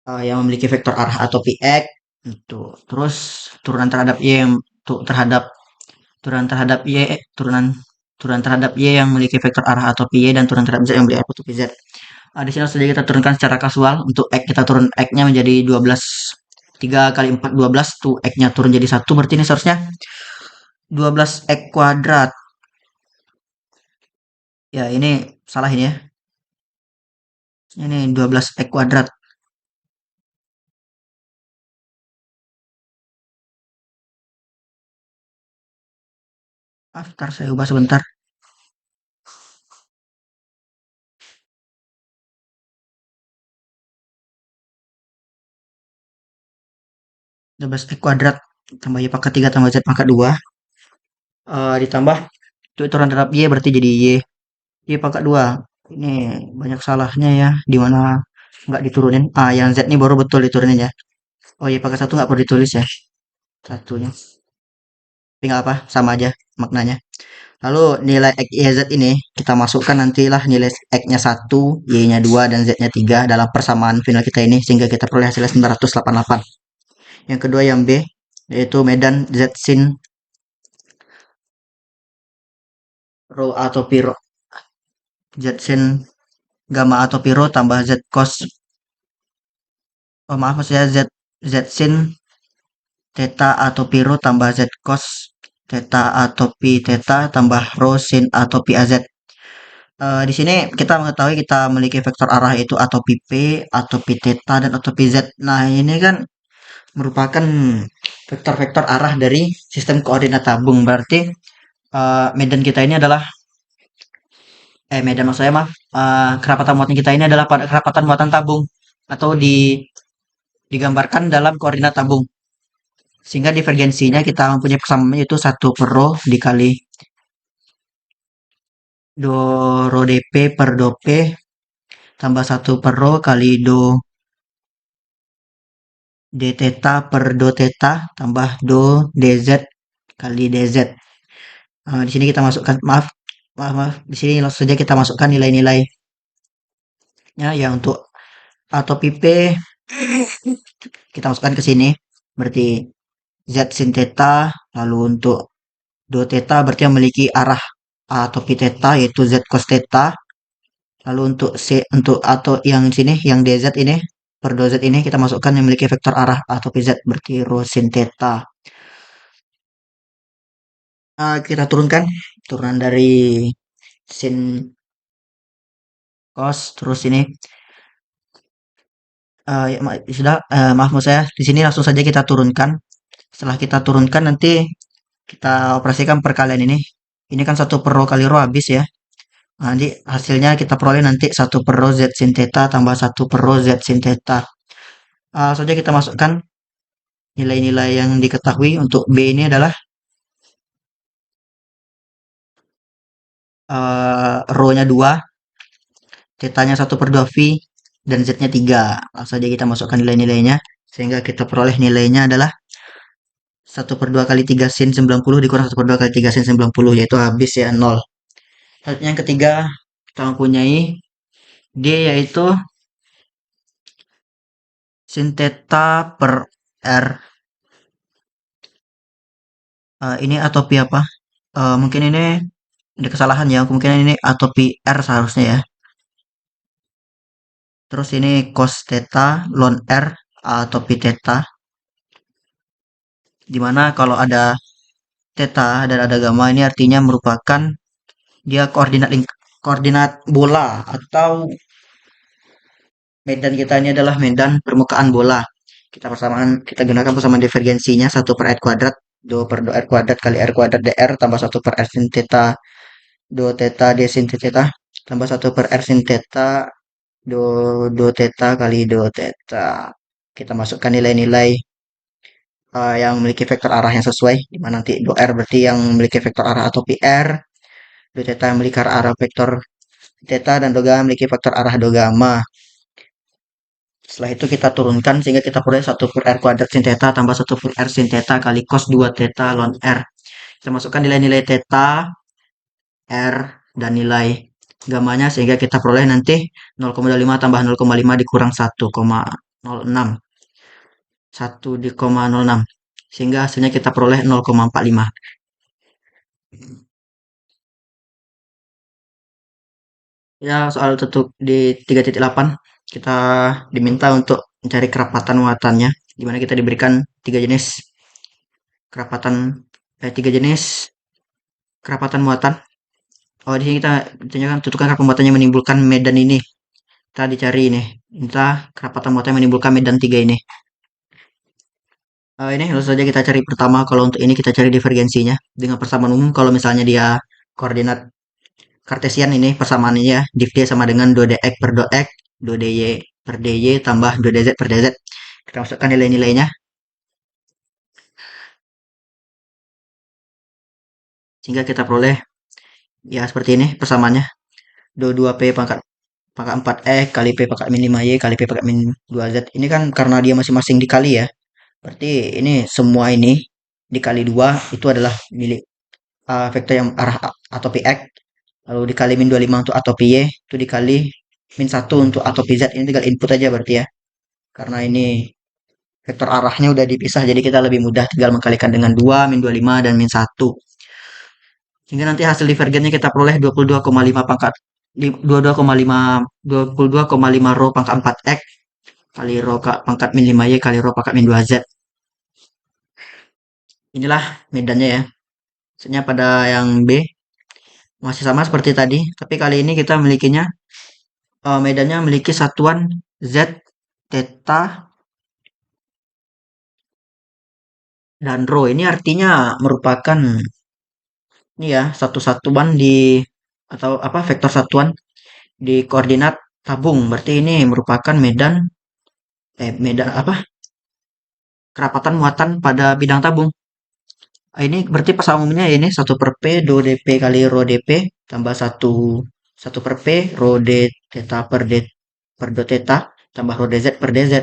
memiliki vektor arah atau Px itu. Terus turunan terhadap Y yang untuk turunan terhadap Y turunan turunan terhadap Y yang memiliki vektor arah atau Py dan turunan terhadap Z yang memiliki atau Pz. Di sini saja kita turunkan secara kasual. Untuk X kita turun X-nya menjadi 12, 3 kali 4 12 tuh X-nya turun jadi 1, berarti ini seharusnya 12 X kuadrat. Ya, ini salah ini ya. Ini 12 X kuadrat. Ntar saya ubah sebentar. 12 X kuadrat tambah Y pangkat 3 tambah Z pangkat 2, ditambah itu turun terhadap Y berarti jadi Y pangkat 2. Ini banyak salahnya ya, di mana nggak diturunin. Yang Z ini baru betul diturunin ya. Oh, Y pangkat 1 nggak perlu ditulis ya, satunya. Tapi nggak apa, sama aja maknanya. Lalu nilai X, Y, Z ini kita masukkan nantilah nilai X-nya 1, Y-nya 2, dan Z-nya 3 dalam persamaan final kita ini, sehingga kita peroleh hasilnya 988. Yang kedua yang B, yaitu medan Z sin rho atau pi rho. Z sin gamma atau pi rho tambah Z cos, oh maaf maksudnya Z sin theta atau pi rho tambah Z cos theta atau pi theta tambah rho sin atau pi AZ. Di sini kita mengetahui kita memiliki vektor arah itu atau pi P, atau pi theta, dan atau pi Z. Nah, ini kan merupakan vektor-vektor arah dari sistem koordinat tabung. Berarti medan kita ini adalah medan maksud saya mah kerapatan muatan kita ini adalah pada kerapatan muatan tabung, atau digambarkan dalam koordinat tabung. Sehingga divergensinya kita mempunyai persamaan yaitu 1 per rho dikali do rho dp per do p tambah 1 per rho kali do d theta per do theta tambah do dz kali dz. Di sini kita masukkan, maaf, di sini langsung saja kita masukkan nilai-nilainya ya. Untuk atau pi p kita masukkan ke sini, berarti z sin theta, lalu untuk do theta berarti yang memiliki arah atau pi theta yaitu z cos theta, lalu untuk untuk atau yang sini yang dz ini per do z ini kita masukkan yang memiliki vektor arah atau pz, berarti rho sin theta. Kita turunkan turunan dari sin cos, terus ini ya, sudah, maaf maksud saya di sini langsung saja kita turunkan. Setelah kita turunkan nanti kita operasikan perkalian ini. Ini kan 1 per rho kali rho habis ya. Nanti hasilnya kita peroleh nanti 1 per rho z sin theta tambah 1 per rho z sin theta. Saja kita masukkan nilai-nilai yang diketahui. Untuk B ini adalah rho-nya 2, theta-nya 1 per 2 phi, dan z-nya 3. Langsung saja kita masukkan nilai-nilainya, sehingga kita peroleh nilainya adalah 1/2 kali 3 sin 90 dikurang 1/2 kali 3 sin 90, yaitu habis ya 0. Selanjutnya yang ketiga, kita mempunyai D, yaitu sin theta per R. Ini atopi apa? Mungkin ini ada kesalahan ya, kemungkinan ini atopi R seharusnya ya. Terus ini cos theta ln R atopi theta. Dimana kalau ada theta dan ada gamma, ini artinya merupakan dia koordinat bola, atau medan kita ini adalah medan permukaan bola. Kita gunakan persamaan divergensinya 1/r², 2/r² kali r² dr tambah 1/r sin theta 2 theta d sin theta tambah 1/r sin theta 2 theta kali 2 theta. Kita masukkan nilai-nilai yang memiliki vektor arah yang sesuai, di mana nanti 2r berarti yang memiliki vektor arah atau PR, 2 theta yang memiliki arah vektor theta, dan 2 gamma memiliki vektor arah 2 gamma. Setelah itu kita turunkan sehingga kita peroleh 1/r² sin theta tambah 1/r sin theta kali cos 2 theta ln R. Kita masukkan nilai-nilai theta, R, dan nilai gamanya sehingga kita peroleh nanti 0,5 tambah 0,5 dikurang 1,06. 1,06. Sehingga hasilnya kita peroleh 0,45. Ya, soal tutup di 3.8 kita diminta untuk mencari kerapatan muatannya, di mana kita diberikan tiga jenis kerapatan, tiga jenis kerapatan muatan. Oh, di sini kita ditanyakan tentukan kerapatan muatan yang menimbulkan medan ini. Kita dicari ini, kita kerapatan muatan yang menimbulkan medan tiga ini. Ini langsung saja kita cari pertama. Kalau untuk ini kita cari divergensinya dengan persamaan umum. Kalau misalnya dia koordinat Kartesian, ini persamaannya ya, div d sama dengan 2dx per 2x, 2dy per dy tambah 2dz per dz. Kita masukkan nilai-nilainya sehingga kita peroleh ya seperti ini persamaannya. 22p pangkat pangkat 4x kali p pangkat min 5y kali p pangkat min 2z. Ini kan karena dia masing-masing dikali ya. Berarti ini semua ini dikali 2 itu adalah milik vektor yang arah atau px. Lalu dikali min 25 untuk atau py, itu dikali min 1 untuk atau pz. Ini tinggal input aja berarti ya. Karena ini vektor arahnya udah dipisah, jadi kita lebih mudah tinggal mengkalikan dengan 2, min 25, dan min 1. Sehingga nanti hasil divergennya kita peroleh 22,5 pangkat 22,5 rho pangkat 4x kali rho pangkat min 5y kali rho pangkat min 2z. Inilah medannya ya. Maksudnya pada yang B masih sama seperti tadi, tapi kali ini kita memilikinya medannya memiliki satuan z, theta, dan rho. Ini artinya merupakan ini ya satu satuan di atau apa vektor satuan di koordinat tabung. Berarti ini merupakan medan apa? Kerapatan muatan pada bidang tabung. Ini berarti persamaan umumnya ini 1/p 2dp kali rho dp tambah 1/p rho d theta per 2 theta tambah rho dz per dz.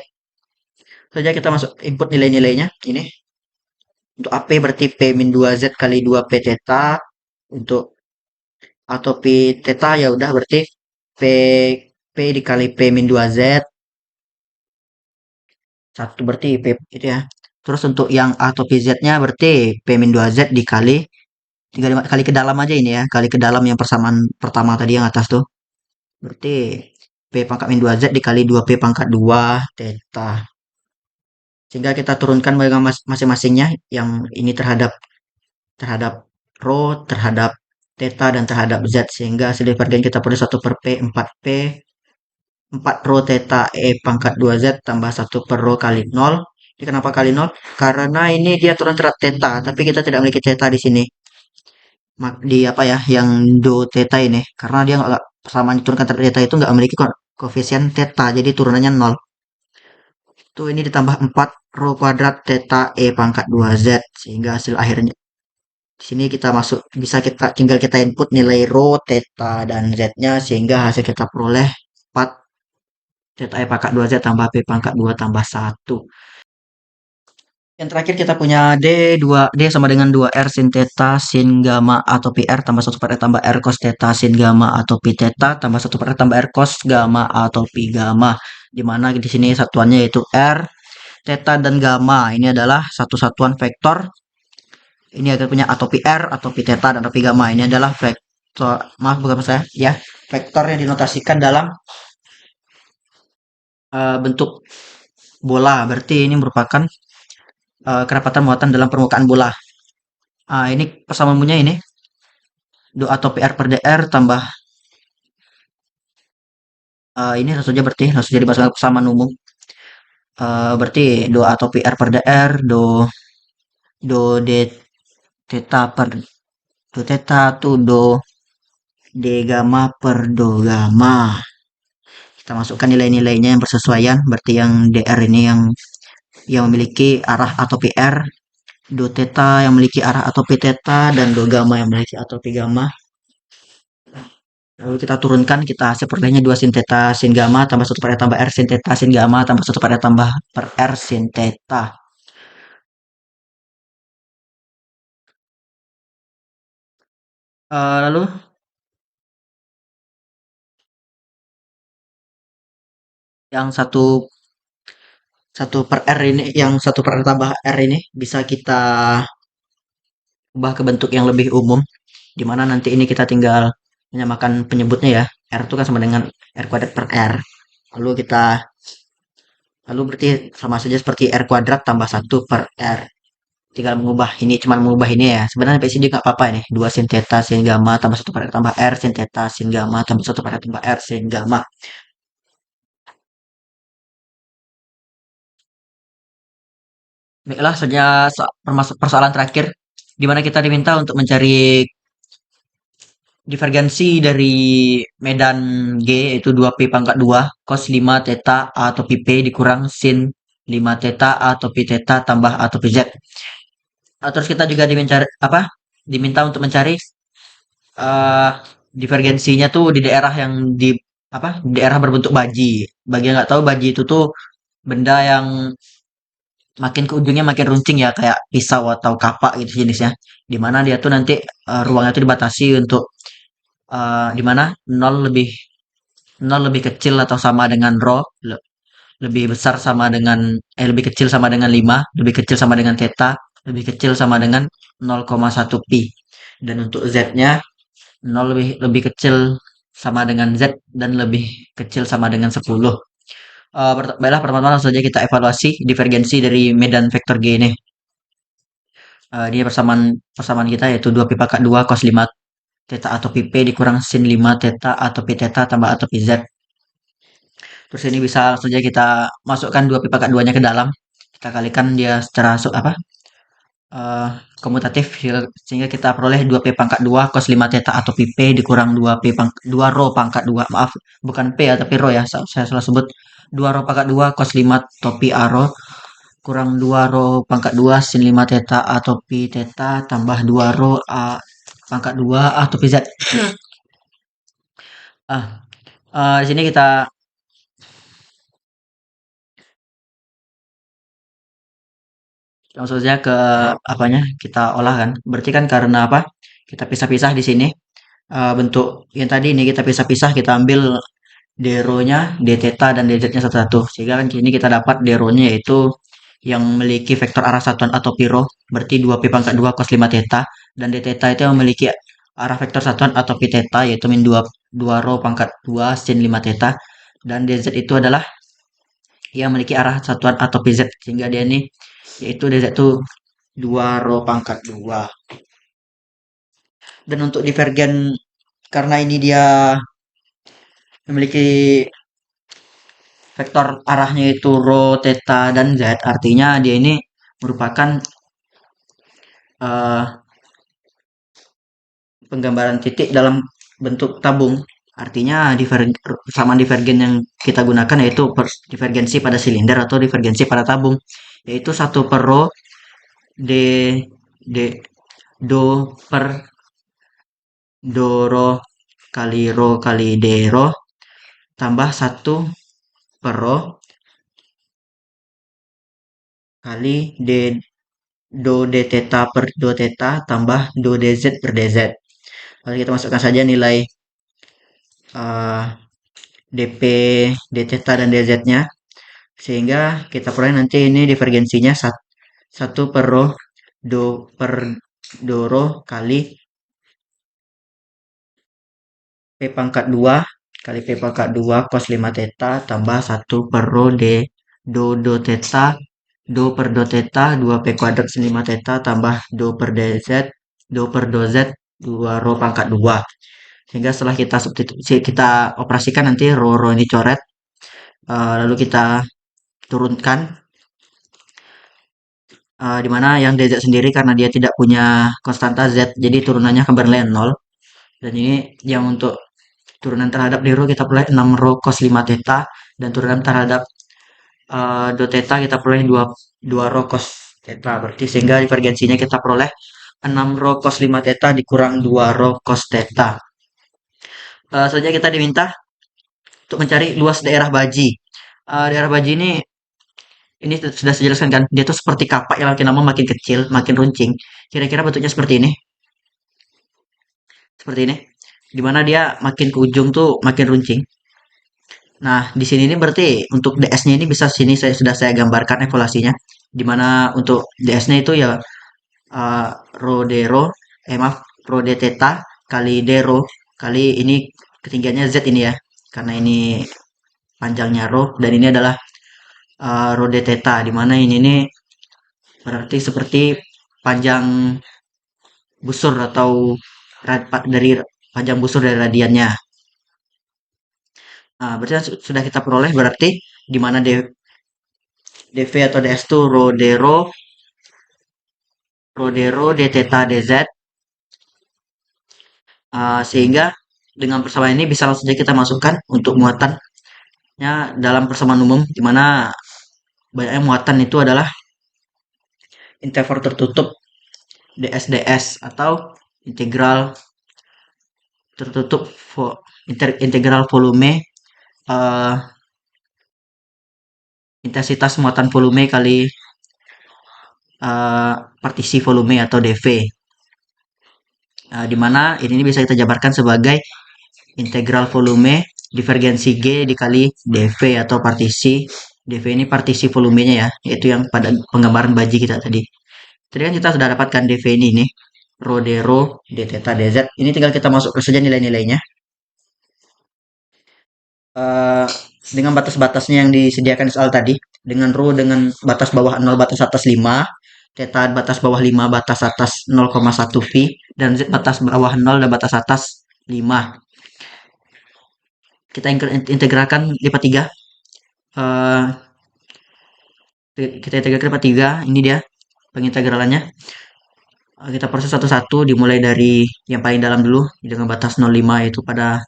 Saja kita masuk input nilai-nilainya ini. Untuk AP berarti P min 2Z kali 2P theta. Untuk atau P theta ya udah berarti P P dikali P min 2Z. 1 berarti P itu ya. Terus untuk yang atau PZ-nya berarti P min 2Z dikali 35 kali ke dalam aja ini ya. Kali ke dalam yang persamaan pertama tadi yang atas tuh. Berarti P pangkat min 2Z dikali 2P pangkat 2 theta. Sehingga kita turunkan masing-masingnya, yang ini terhadap terhadap rho, terhadap theta, dan terhadap z, sehingga hasil divergen kita peroleh 1/p 4p 4 rho theta e pangkat 2z tambah 1 per rho kali 0. Ini kenapa kali 0? Karena ini dia turun terhadap theta, tapi kita tidak memiliki theta di sini. Di apa ya, yang do theta ini, karena dia nggak persamaan diturunkan terhadap theta itu nggak memiliki koefisien theta, jadi turunannya 0. Itu ini ditambah 4 rho kuadrat theta e pangkat 2z, sehingga hasil akhirnya di sini kita kita tinggal kita input nilai rho, theta, dan z-nya, sehingga hasil kita peroleh 4 theta e pangkat 2z tambah p pangkat 2 tambah 1. Yang terakhir kita punya D sama dengan 2R sin theta sin gamma atau PR tambah 1 per R tambah R cos theta sin gamma atau pi theta tambah 1 per R tambah R cos gamma atau pi gamma. Di mana di sini satuannya yaitu R, theta dan gamma. Ini adalah satu satuan vektor. Ini akan punya atau pi R atau pi theta dan atau pi gamma. Ini adalah vektor, maaf bukan saya ya, vektor yang dinotasikan dalam bentuk bola. Berarti ini merupakan kerapatan muatan dalam permukaan bola. Ini persamaannya ini do atau PR per DR tambah ini langsung saja berarti langsung jadi bahasa persamaan umum. Berarti do atau PR per DR do d theta per do theta tuh do d gamma per do gamma. Kita masukkan nilai-nilainya yang bersesuaian. Berarti yang DR ini yang memiliki arah atau PR, do theta yang memiliki arah atau pi theta, dan do gamma yang memiliki atau pi gamma. Lalu kita turunkan, kita hasil perolehnya 2 sin theta sin gamma tambah 1 per R tambah R sin theta sin gamma tambah 1 per R tambah per R sin theta. Lalu yang satu per R ini, yang 1 per R tambah R ini bisa kita ubah ke bentuk yang lebih umum, di mana nanti ini kita tinggal menyamakan penyebutnya ya. R itu kan sama dengan R kuadrat per R. Lalu kita lalu berarti sama saja seperti R kuadrat tambah 1 per R. Tinggal mengubah ini, cuman mengubah ini ya. Sebenarnya sampai sini nggak apa-apa ini. 2 sin theta sin gamma tambah 1 per R tambah R sin theta sin gamma tambah 1 per R tambah R sin gamma. Baiklah saja persoalan terakhir di mana kita diminta untuk mencari divergensi dari medan G yaitu 2P pangkat 2 cos 5 theta A atau pi P dikurang sin 5 theta A atau pi theta tambah A atau pi Z. Terus kita juga diminta untuk mencari eh, divergensinya tuh di daerah yang di daerah berbentuk baji. Bagi yang nggak tahu, baji itu tuh benda yang makin ke ujungnya makin runcing ya, kayak pisau atau kapak gitu jenisnya. Di mana dia tuh nanti ruangnya tuh dibatasi untuk di mana nol lebih kecil atau sama dengan rho, lebih besar sama dengan lebih kecil sama dengan 5, lebih kecil sama dengan theta, lebih kecil sama dengan 0,1 pi. Dan untuk z-nya 0 lebih kecil sama dengan Z dan lebih kecil sama dengan 10. Baiklah, pertama-tama langsung saja kita evaluasi divergensi dari medan vektor G ini. Dia persamaan persamaan kita yaitu 2 pi pangkat 2 cos 5 theta atau pi P dikurang sin 5 theta atau pi theta tambah atau pi Z. Terus ini bisa langsung saja kita masukkan 2 pi pangkat 2-nya ke dalam. Kita kalikan dia secara eh, komutatif sehingga kita peroleh 2P pangkat 2 cos 5 theta atau pi P dikurang 2 rho pangkat 2. Maaf, bukan P ya tapi rho ya. Saya salah sebut. 2 rho pangkat 2 cos 5 topi A rho kurang 2 rho pangkat 2 sin 5 theta atau pi theta tambah 2 rho A pangkat 2 atau pi Z. Ah, di sini kita langsung saja ke apanya kita olah kan. Berarti kan karena apa? Kita pisah-pisah di sini. Bentuk yang tadi ini kita pisah-pisah, kita ambil d rho-nya, d theta dan dz-nya satu-satu. Sehingga kan ini kita dapat d rho-nya yaitu yang memiliki vektor arah satuan atau pi rho, berarti 2 pi pangkat 2 cos 5 theta, dan d theta itu yang memiliki arah vektor satuan atau pi theta yaitu min 2 rho pangkat 2 sin 5 theta, dan dz itu adalah yang memiliki arah satuan atau pi z, sehingga dia ini yaitu dz itu 2 rho pangkat 2. Dan untuk divergen karena ini dia memiliki vektor arahnya itu rho, theta, dan z, artinya dia ini merupakan eh, penggambaran titik dalam bentuk tabung. Artinya persamaan divergen yang kita gunakan yaitu divergensi pada silinder atau divergensi pada tabung, yaitu 1 per rho d d do per do rho kali d rho tambah 1 per rho kali D do D theta per do theta tambah do DZ per DZ. Lalu kita masukkan saja nilai eh, DP, D theta dan DZ-nya. Sehingga kita peroleh nanti ini divergensinya 1 per rho do per do rho kali P pangkat 2 kali P pangkat 2 cos 5 theta tambah 1 per rho D do theta do per do theta 2 P kuadrat sin 5 theta tambah do per DZ do per do Z 2 rho pangkat 2. Sehingga setelah kita substitusi kita operasikan nanti rho ini coret. Lalu kita turunkan di mana yang dz sendiri karena dia tidak punya konstanta z, jadi turunannya akan bernilai 0. Dan ini yang untuk turunan terhadap di rho kita peroleh 6 rho cos 5 theta, dan turunan terhadap do theta kita peroleh 2 rho cos theta. Berarti sehingga divergensinya kita peroleh 6 rho cos 5 theta dikurang 2 rho cos theta. Selanjutnya kita diminta untuk mencari luas daerah baji. Daerah baji ini sudah saya jelaskan kan, dia tuh seperti kapak yang makin lama makin kecil, makin runcing. Kira-kira bentuknya seperti ini. Seperti ini. Dimana dia makin ke ujung tuh makin runcing. Nah, di sini ini berarti untuk DS-nya ini bisa sini sudah saya gambarkan evaluasinya. Dimana untuk DS-nya itu ya uh, rho d rho, maaf, rho d theta kali d rho kali ini ketinggiannya Z ini ya. Karena ini panjangnya rho dan ini adalah rho d theta, dimana ini nih berarti seperti panjang busur atau dari panjang busur dari radiannya. Nah, berarti sudah kita peroleh berarti di mana dv atau ds itu rho d rho d theta dz. Sehingga dengan persamaan ini bisa langsung saja kita masukkan untuk muatannya dalam persamaan umum, di mana banyaknya muatan itu adalah interval tertutup ds atau integral tertutup integral volume intensitas muatan volume kali partisi volume atau dv. Di mana ini bisa kita jabarkan sebagai integral volume divergensi G dikali dv atau partisi. dv ini partisi volumenya ya, yaitu yang pada penggambaran baji kita tadi. Tadi kan kita sudah dapatkan dv ini nih, rho d rho d theta dz. Ini tinggal kita masukkan saja nilai-nilainya. Dengan batas-batasnya yang disediakan di soal tadi, dengan rho dengan batas bawah 0, batas atas 5, theta batas bawah 5, batas atas 0,1 V, dan Z batas bawah 0 dan batas atas 5. Kita integralkan lipat 3. Kita integralkan lipat 3, ini dia pengintegralannya. Kita proses satu-satu, dimulai dari yang paling dalam dulu, dengan batas 0,5 yaitu pada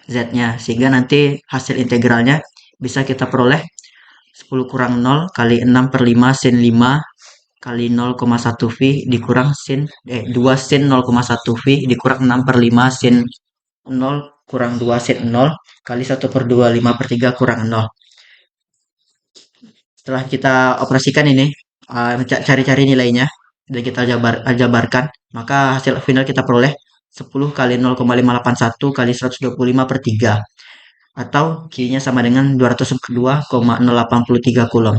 Z-nya. Sehingga nanti hasil integralnya bisa kita peroleh 10 kurang 0 kali 6 per 5 sin 5 kali 0,1 V dikurang sin 2 sin 0,1 V dikurang 6 per 5 sin 0 kurang 2 sin 0 kali 1 per 2 5 per 3 kurang 0. Setelah kita operasikan ini, cari-cari nilainya dan kita jabarkan, maka hasil final kita peroleh 10 kali 0,581 kali 125 per 3, atau Q-nya sama dengan 202,083 Coulomb.